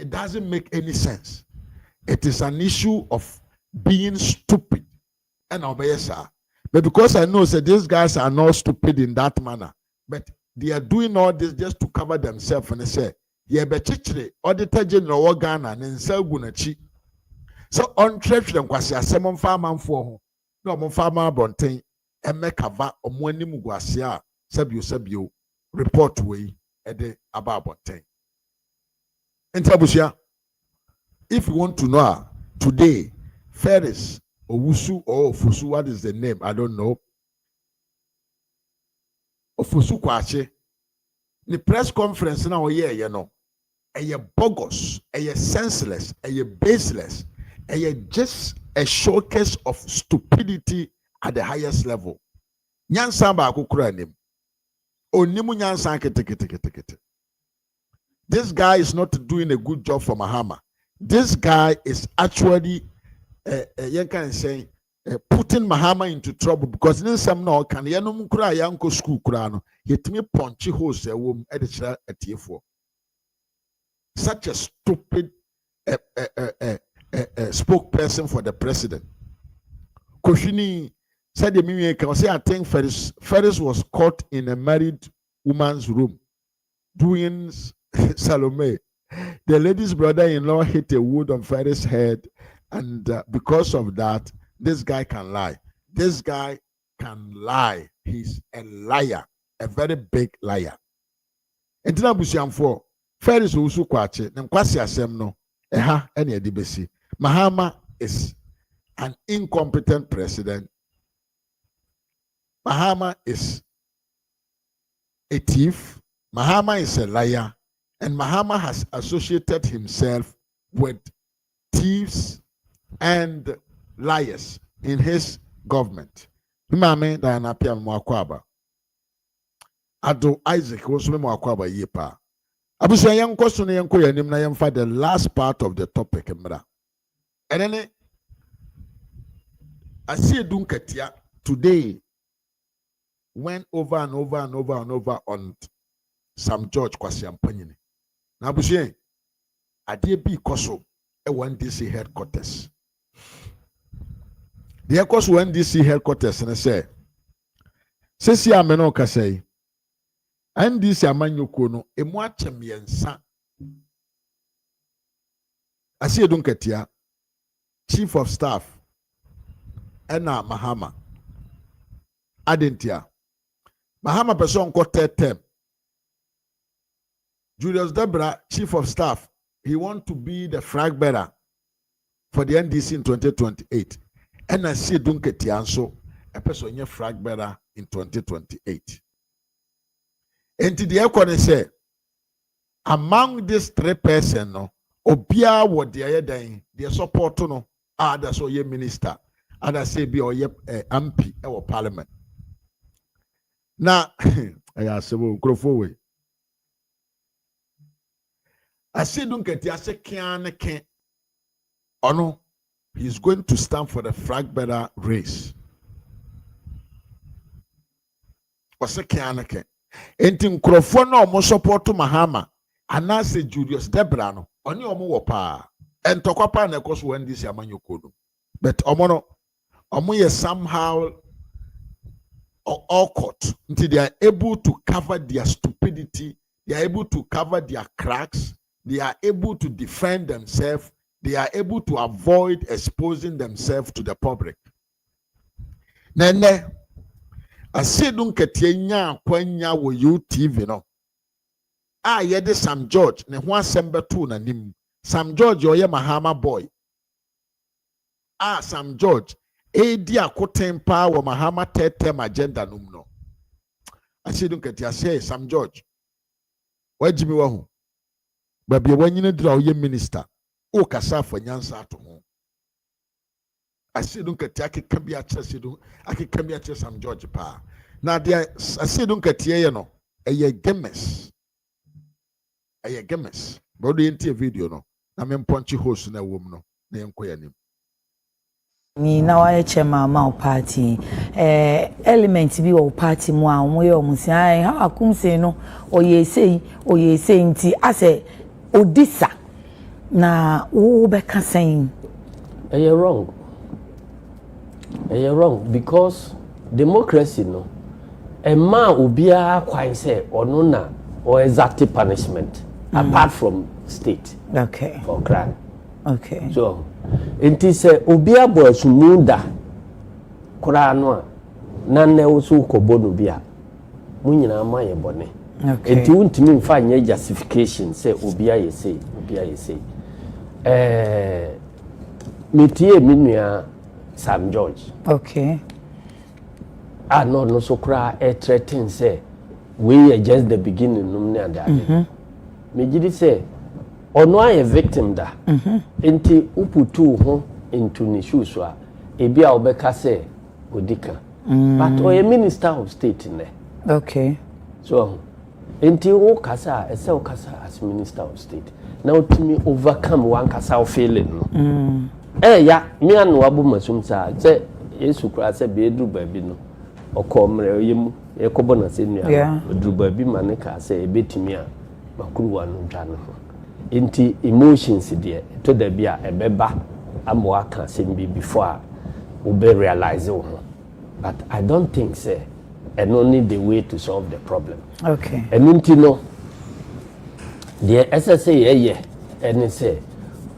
doesn't make any sense. It is an issue of being stupid. And obeyesa. But because I know that these guys are not stupid in that manner, but they are doing all this just to cover themselves and they say, yeah, but chichre, Auditor General Ghana, and Selgunachi. So on trade them kwasi asemon farmer for no mon farmer bontain and make cover or money mugwasia sabio report way. Ede about 10. Entabusia, if you want to know today, Feris Owusu or Ofusu, what is the name? I don't know. Ofusu kwakye. The press conference now, you know, a bogus, a senseless, a baseless, a just a showcase of stupidity at the highest level. Nyansamba akukura this guy is not doing a good job for Mahama. This guy is actually putting Mahama into trouble because in some no can yanum kura yanko school kurano yet me punchy hose a womb editor at T4. Such a stupid spokesperson for the president. Koshini said the Mimi can say I think Feris was caught in a married woman's room doing Salome. The lady's brother-in-law hit a wood on Feris' head, and because of that, this guy can lie. This guy can lie. He's a liar, a very big liar. And then Busiamfo, Feris Owusu kwakye, Nkwasi asem no, eha ene edibesi. Mahama is an incompetent president. Mahama is a thief. Mahama is a liar. And Mahama has associated himself with thieves and liars in his government. Mame Diana Piam Mwakwaba. Ado Isaac was Mwakwaba Yepa. Abusa young question yanko yanim na yamfa the last part of the topic mra. And then Asiedu Nketiah today went over and over and over and over on Sam George kwasi ampanyini na abusue ade bi koso e NDC headquarters the koso NDC headquarters ne say sesi ameno kasai NDC amanyoko no emu achem yensa Asiedu Nketiah chief of staff ena Mahama adentia Mahama person ko term Julius Debra chief of staff he want to be the flag bearer for the NDC in 2028 and Asiedu Nketiah nso a person ye flag bearer in 2028 enti the ekone say among these three persons no obia wo de ayedan the support no ada so ye minister ada say bi or ye MP e wo parliament na aya sebo nkrofo we Asiedu Nketiah se kan ken ono he's going to stand for the flag bearer race ose kan ken enti nkrofo na omo support Mahama anase Julius Debra no oni omo wo pa entokwa na ekoso NDC amanyoko no but omo no omo ye somehow awkward until they are able to cover their stupidity, they are able to cover their cracks, they are able to defend themselves, they are able to avoid exposing themselves to the public. Nene Asiedu Nketiah nya kwanya wo UTV no yede Sam George ne ho asembe to na nim Sam George oye Mahama boy Sam George edi akotempa wo Mahama tetem agenda num no Asiedu Nketiah say Sam George wajimi wa hu babia wanyine dira oye minister o kasa fa nyansa ato ho Asiedu Nketiah akekabia Asiedu akekabia Sam George pa na dia Asiedu Nketiah ye no eye gemes but the entire video no na me ponchi host na wom no na enkoya nim ni na wa chairman ma party element bi wo party mu a wo ye omusia ha akumse no oye sei nti ase odisa na wo be kasen you're wrong because democracy no a man obia kwan say ono na or exact punishment apart from state for crime. So it is obia boy sumunda kura no na na oso kobono bia munyina ma ye bone enti untimi mfa nya justification say obia ye say metie minua Sam George no so kura threaten say we are just the beginning num na that me gidi say ono a victim da enti uputu ho into ni shoes a ebi a obeka say odika but o a minister of state ne so enti o kasa ese o kasa as minister of state now to me overcome one kasa o failing no ya me anu abu masum sa say yesu kra say be edru ba bi no okomre yemu ekobo na se nua odruba bi mane ka se ebetimi a makruwa no dwa no enti emotions de to da bia ebeba amo aka se mbi before we be realize o but I don't think say and only the way to solve the problem and enti no the SSA and say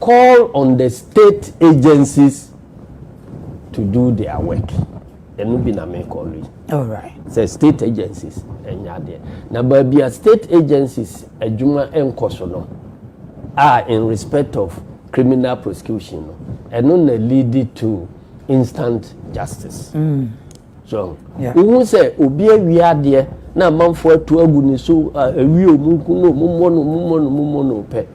call on the state agencies to do their work. And be na me call it. All right. Say state agencies enyade. Na babia state agencies adwuma enkoso no in respect of criminal prosecution no. And no lead to instant justice. So, who say obi awiade na manfo atu agu ni so awi omunku no mummo no pe.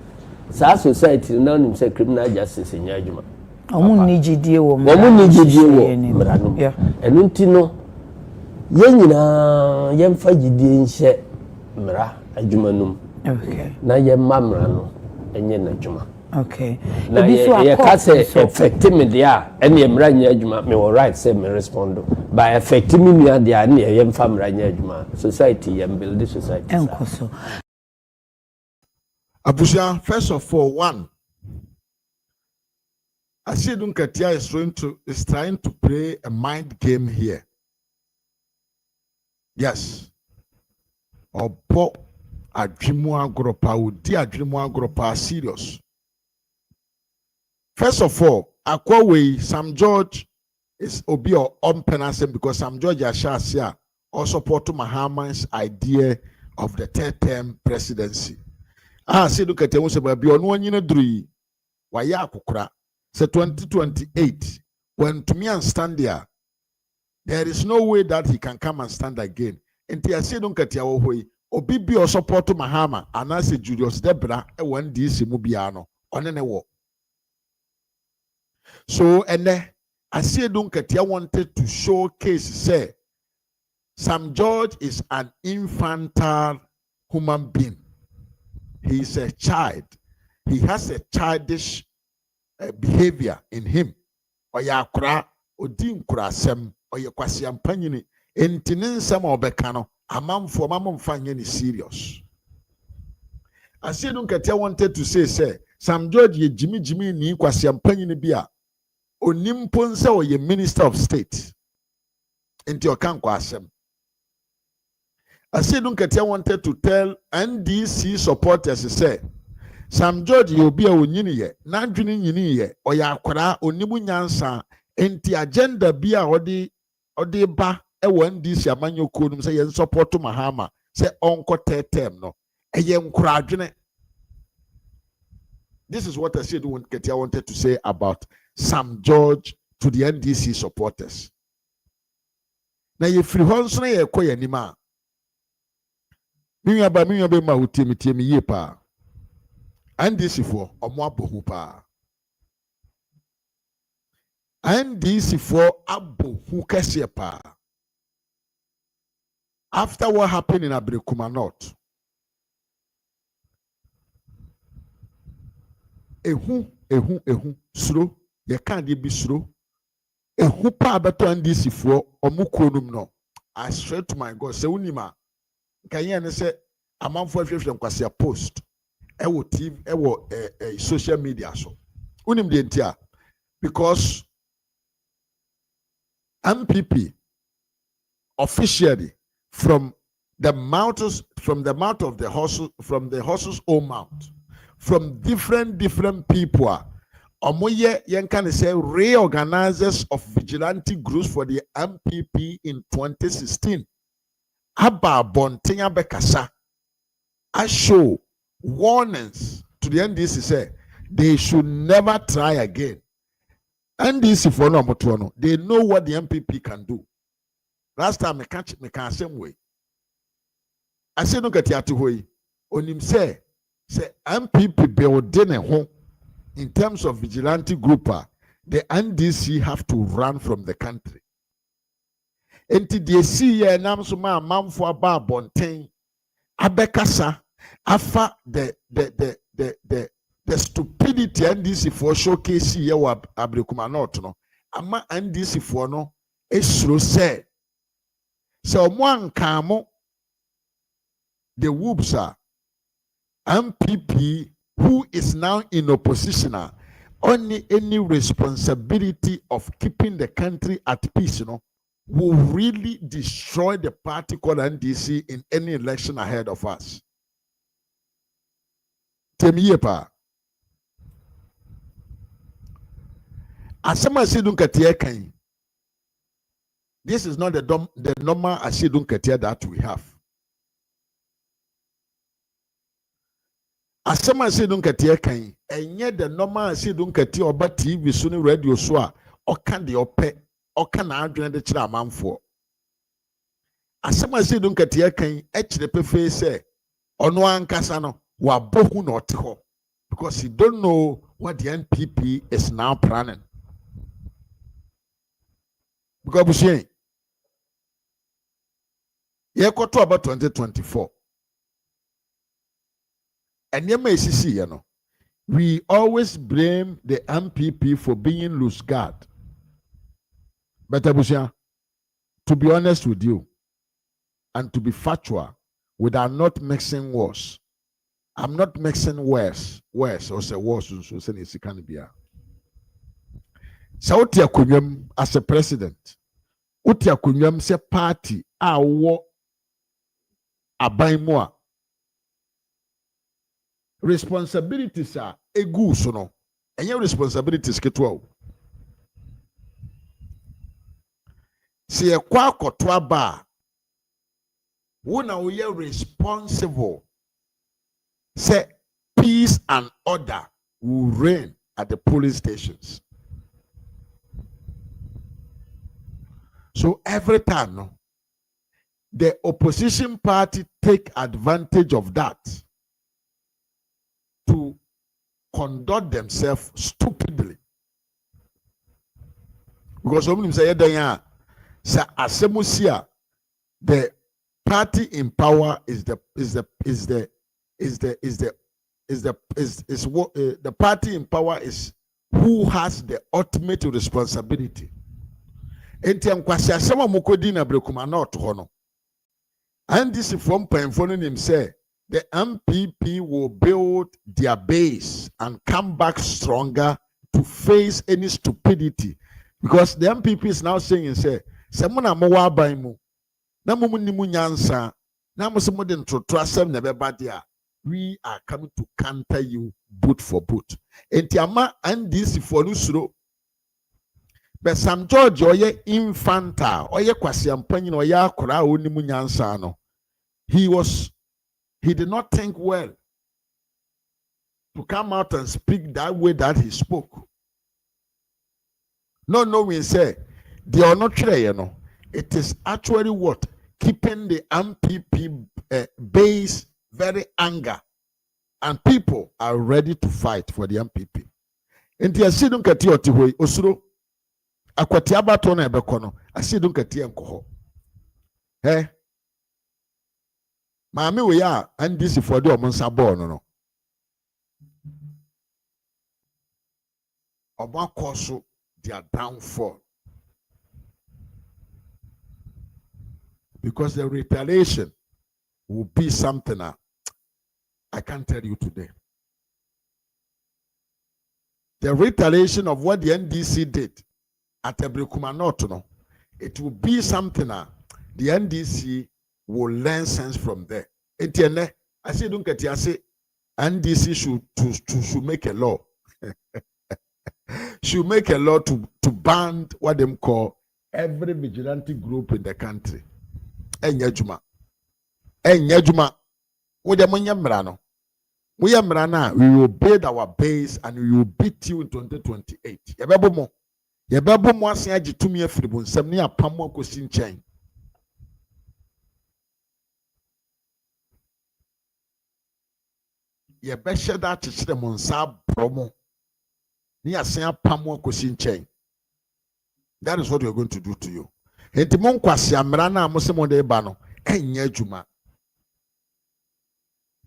Sa society na nim say criminal justice enya adwuma. Omu nijidie wo mrano enu nti no yenyina yemfa gidie nhye mra adwuma num na yemma mrano enye na adwuma Okay. Na ye ka say affect me there and ye mra nya adwuma me wo right say me respond by affect me nua there na ye mfa mra nya adwuma society ye build the society enkoso Abuja, first of all, one, Asiedu Nketiah is trying to play a mind game here. Yes. Opo adwimu agoropa odi adwimu agoropa serious. First of all, Akwawe Sam George is obi or unpenasem because Sam George Ashasia or support to Mahama's idea of the third term presidency. Asiedu Nketiah was about beyond 1 year drui. Waya akukura. Say 2028, when to me and stand there is no way that he can come and stand again. And Asiedu Nketiah wohoi obi bi or support to Mahama and as a Julius Debra when this mubiano on any war. So and Asiedu Nketiah wanted to showcase say Sam George is an infantile human being. He is a child. He has a childish behavior in him. Oya kura odin kura sem oya kwasi ampanyini entinin sem obekano amamfo mamamfanye ni serious. Asiedu Nketiah wanted to say Sam George ye jimi ni kwasi ampanyini bia onimpo nse oye minister of state enti okankwa asem. Asiedu Nketiah wanted to tell NDC supporters say Sam George you be a onyini ye na dwene nyini ye oya akwara onimu nyansa enti agenda bia odi ba e NDC amanyoko num say ye support Mahama say onko term no eye nkura adwene. This is what Asiedu Nketiah wanted to say about Sam George to the NDC supporters. Na ye free honso na ye koye nima minya be ma utimi ye pa NDC for omo abohu pa NDC for abohu kese pa. After what happened in Abrikuma North, ehu suro ye kan de bi suro ehu pa beto NDC for omo konum no. I swear to my God, se unima kan ye ne se amanfo ahwehwe nkwase post ewo TV ewo social media so unim de ntia because MPP officially from the mouth of the horse's own mouth, from different people omoye yen can say reorganizers of vigilante groups for the MPP in 2016 aba bontinya bekasa I show warnings to the NDC say they should never try again. NDC for no motono, they know what the MPP can do. Last time me can same way. Asiedu Nketiah to hoy onim say MPP building a home in terms of vigilante group the NDC have to run from the country. Enti they see ye nam so ma manfo aba bonten abekasa afa the stupidity NDC for showcase here wa Abrikuma North no ama NDC for no esro say omo ankamo the whoops are MPP who is now in opposition only any responsibility of keeping the country at peace will really destroy the party called NDC in any election ahead of us. Temiepa. Asema Asiedu Nketiah kan. This is not the normal Asiedu Nketiah that we have. Asema Asiedu Nketiah kan. Enye the normal Asiedu Nketiah oba TV so ni radio so a oka de ope oka na adwene de kira amanfo. Asema Asiedu Nketiah kan ekire pefe say ono ankasa no wa bohu na ote because he don't know what the NPP is now planning. Because Bushen, ye koto about 2024. And ye may see, we always blame the MPP for being loose guard. But Abusia, to be honest with you, and to be factual, without not mixing words, I'm not mixing words, or say words, so say it's can be. So Utia Kunyam as a president, Utia Kunyam say party, war abaimwa. Responsibilities are egu so no. And your responsibilities get well. See a kwako twaba. Wona we are responsible. Say peace and order will reign at the police stations. So every time no, the opposition party take advantage of that to conduct themselves stupidly. Because some say the party in power is the party in power is who has the ultimate responsibility. Entiam kwasi asema mukodi na brekuma not hono. And this from Penfonin him say the MPP will build their base and come back stronger to face any stupidity. Because the MPP is now saying, say, Samuna Mowa Baimu, Namuni Nyansa, Namusumudin to trust them never badia. We are coming to counter you boot for boot. Entiama and this for Lusro. But some George oye infanta, oye kwasiampanyin oya kura onimu nyansa no. He did not think well to come out and speak that way that he spoke. No, we say they are not sure, you know. It is actually what keeping the MPP base very angry, and people are ready to fight for the MPP. And the Asiedu Nketiah otihoy osuro akwati abato na ebekono Asiedu Nketiah nkoho. Eh? Maame we ya and this for the omonsa ball no. Oba koso their downfall. Because the retaliation will be something I can't tell you today. The retaliation of what the NDC did at Ebrekumanot, it will be something the NDC will learn sense from there. Etienne, Asiedu Nketiah say NDC should make a law. Should make a law to ban what them call every vigilante group in the country. Enyejuma. We will build our base and we will beat you in 2028. Yebebo mo asen agitumi afiribu nsem ne apamo akosi nchen. Yebehye da chichire mo nsa promo. Ni asen apamo akosi nchen. That is what we are going to do to you. Enti mo nkwase amra na amosemo de ba no enya adwuma.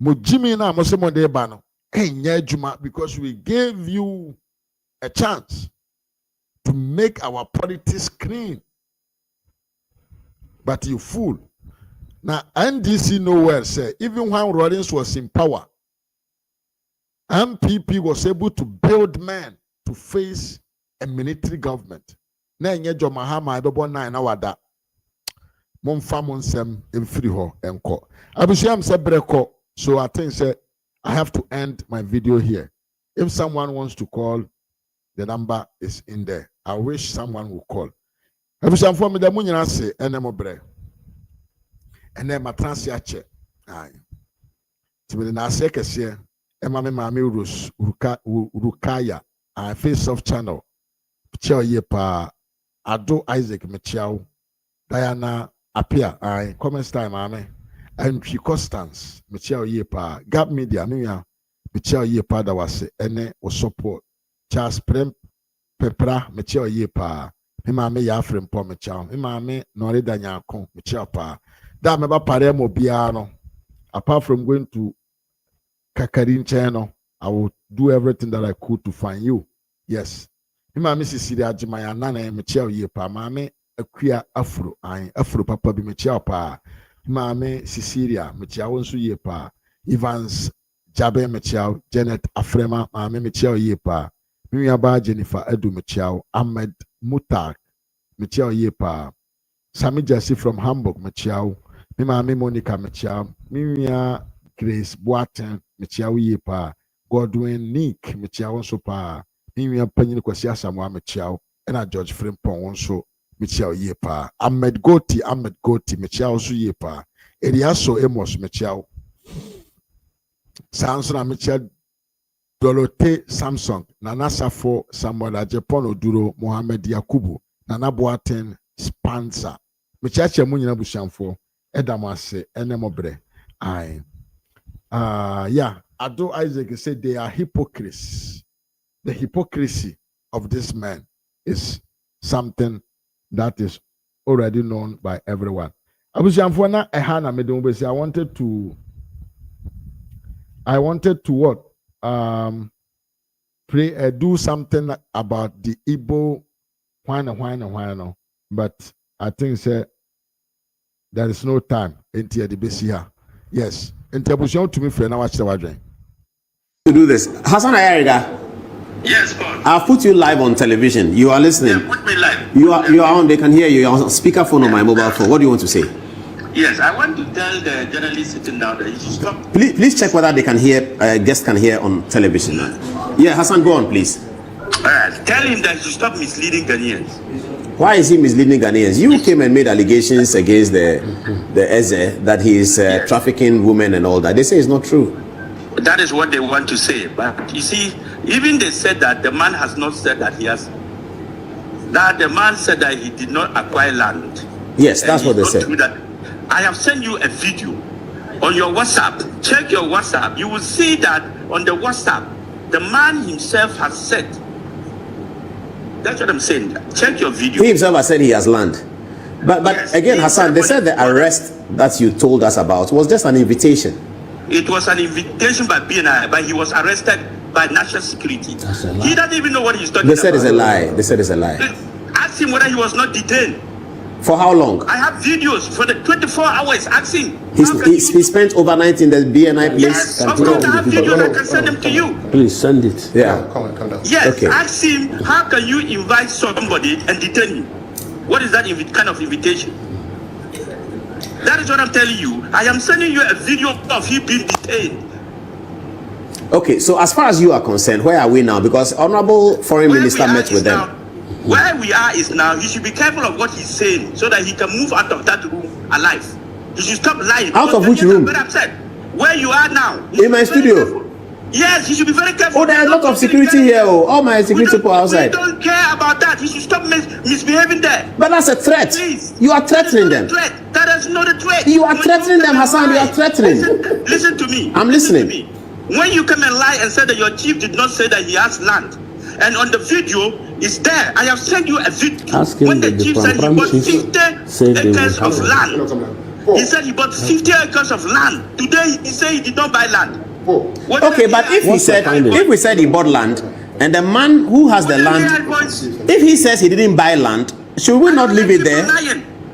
Mo jimi na amosemo de ba no enya adwuma because we gave you a chance to make our politics clean. But you fool. Now NDC nowhere say even when Rawlings was in power, MPP was able to build men to face a military government. Na enye jo Mahama ebebo 9 na wada. Momfa monsem emfiri ho enko. Abusiam se breko. So I think say I have to end my video here. If someone wants to call, the number is in there. I wish someone will call. Abusiam for me the munyina se enemo bre. Ene matransi ache. Ai. Tibe na se kese ema me maame urukaya face of channel. Cheo ye pa Ado Isaac Mechiao, Diana Apia, comment time, mame, and she Constance, Mechiao Yepa, Gap Media, Mia, Mechiao Yepa, that was ene or support, Charles Prem Pepra, Mechiao Yepa, Mimame Yafrim Po Mechao, Mimame Norida Nyako, Mechiao Pa, that meba Paremo Biano, apart from going to Kakarin channel, I will do everything that I could to find you. Yes. Mama Sisiria Jimaya Nana Michel Yepa, Mame Aquia Afro Papa be Michel Pa, Mame Sisiria, Michel Wonsu Yepa, Evans Jabe Michel, Janet Afrema, Mame Michel Yepa, Mimiaba Jennifer Edu Michel, Ahmed Mutak, Michel Yepa, Sami Jesse from Hamburg, Michel, Mimame Monica Michel, Mimia Grace Boaten, Michel Yepa, Godwin Nick, Michel Sopa. Mimi panyin kwasi asamoa mechiao na George Frimpong wonso mechiao yepa Ahmed Goti mechiao so yepa Eliaso Emos mechiao Sanso na mechiao Dorote Samsung Nana Safo Samuel Ajepon Oduro Mohammed Yakubu Nana Boaten Spancer mechiache mu nyina bushamfo edamase enemobre ai yeah Ado Isaac said they are hypocrites. The hypocrisy of this man is something that is already known by everyone. I wanted to what? Do something about the Igbo why, but I think there is no time into the base here. Yes. To me friend, I watch the to do this. Hassan Ayariga. Yes, God. I've put you live on television. You are listening. Yeah, put me live. You are on. They can hear you. You're on speakerphone on my mobile phone. What do you want to say? Yes, I want to tell the journalist sitting down that you should stop. Please check whether they can hear. Guests can hear on television. Yeah, Hassan, go on, please. Tell him that he should stop misleading Ghanaians. Why is he misleading Ghanaians? You came and made allegations against the Eze that he is trafficking women and all that. They say it's not true. That is what they want to say. But you see, even they said that the man has not said that he has. That the man said that he did not acquire land. Yes, that's what they said. That. I have sent you a video on your WhatsApp. Check your WhatsApp. You will see that on the WhatsApp, the man himself has said. That's what I'm saying. Check your video. He himself has said he has land. But yes, again, Hassan, they said the arrest that you told us about was just an invitation. It was an invitation by BNI, but he was arrested by national security. He doesn't even know what he's talking about. They said it's a lie. They said it's a lie. Ask him whether he was not detained. For how long? I have videos for the 24 hours. Ask him. He spent overnight in the BNI place. Yes, of course I have videos. I can send them to you. Please send it. Yeah. Come down. Yes, okay. Ask him, how can you invite somebody and detain him? What is that kind of invitation? That is what I'm telling you. I am sending you a video of him being detained. Okay, so as far as you are concerned, where are we now? Because Honorable Foreign Minister met with them. Where we are is now, he should be careful of what he's saying so that he can move out of that room alive. He should stop lying. Out of which room? I'm very upset. Where you are now. In my studio. Yes, he should be very careful. Oh, there are a lot of security here. Oh, all my security people outside. We don't care about that. He should stop misbehaving there. But that's a threat. Please. You are threatening them. That is not a threat. You are threatening them, Hassan. You are threatening. Listen to me. I'm listening. Listen to me. When you come and lie and say that your chief did not say that he has land, and on the video, it's there. I have sent you a video. When the chief said he bought 50 acres of land. He said he bought 50 acres of land. Today, he said he did not buy land. Okay, but if we said he bought land, and the man who has the land, if he says he didn't buy land, should we not leave it there?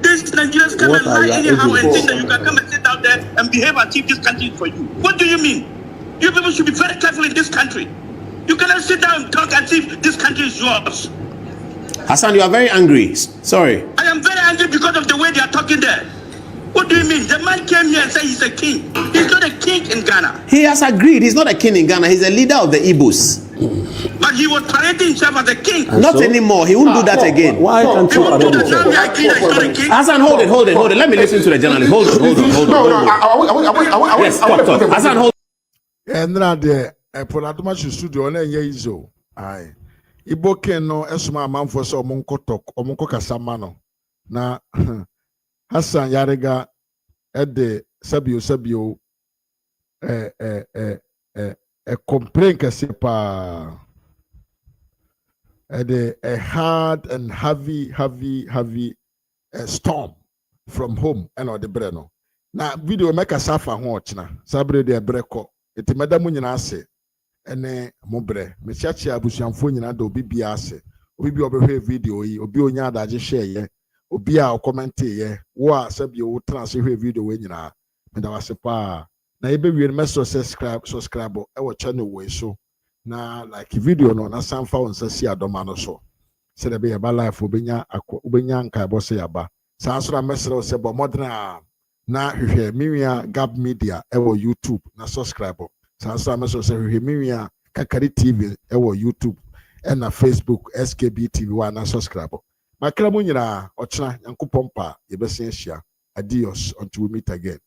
These Nigerians come and lie anyhow and think that you can come and sit out there and behave as if this country is for you. What do you mean? You people should be very careful in this country. You cannot sit down and talk as if this country is yours. Hassan, you are very angry. Sorry. I am very angry because of the way they are talking there. What do you mean? The man came here and said he's a king. He's not a king in Ghana. He has agreed. He's not a king in Ghana. He's a leader of the Igbos. But he was parading himself as a king. Not anymore. He won't do that again. Why can't you parade himself? Hassan, hold it. Let me listen to the journalist. Hold on. Yes, talk. Hassan, hold. And now the Poladuma studio on a yezo. Aye. Ibo ken no esuma amanfo so omonko tok, omonko kasamano. Na Hassan Yarega ede sabio complain kase pa ede a hard and heavy storm from home and or the breno. Na video make a safa ho ochna. Sabre de breko. Eti madamu nyina ase ene mobre me chiachi abusuamfo nyina da obi bia ase obi bi obehwe video yi obi onya adaje share ye obi a comment ye wo a sabi wo transfer video we nyina me da wase pa na ebe wie me subscribe e wo channel we so na like video no na sanfa on sasi adoma no so se de be ba life obenya nka bo se yaba sa so na mesere se bo modern na hwehwe miwia gap media e wo YouTube na subscribe sa so na mesere se hwehwe miwia kakari TV e wo YouTube e na Facebook SKB TV wa na subscribe makra mo nyina ochina yankopompa ye besen hia adios until we meet again.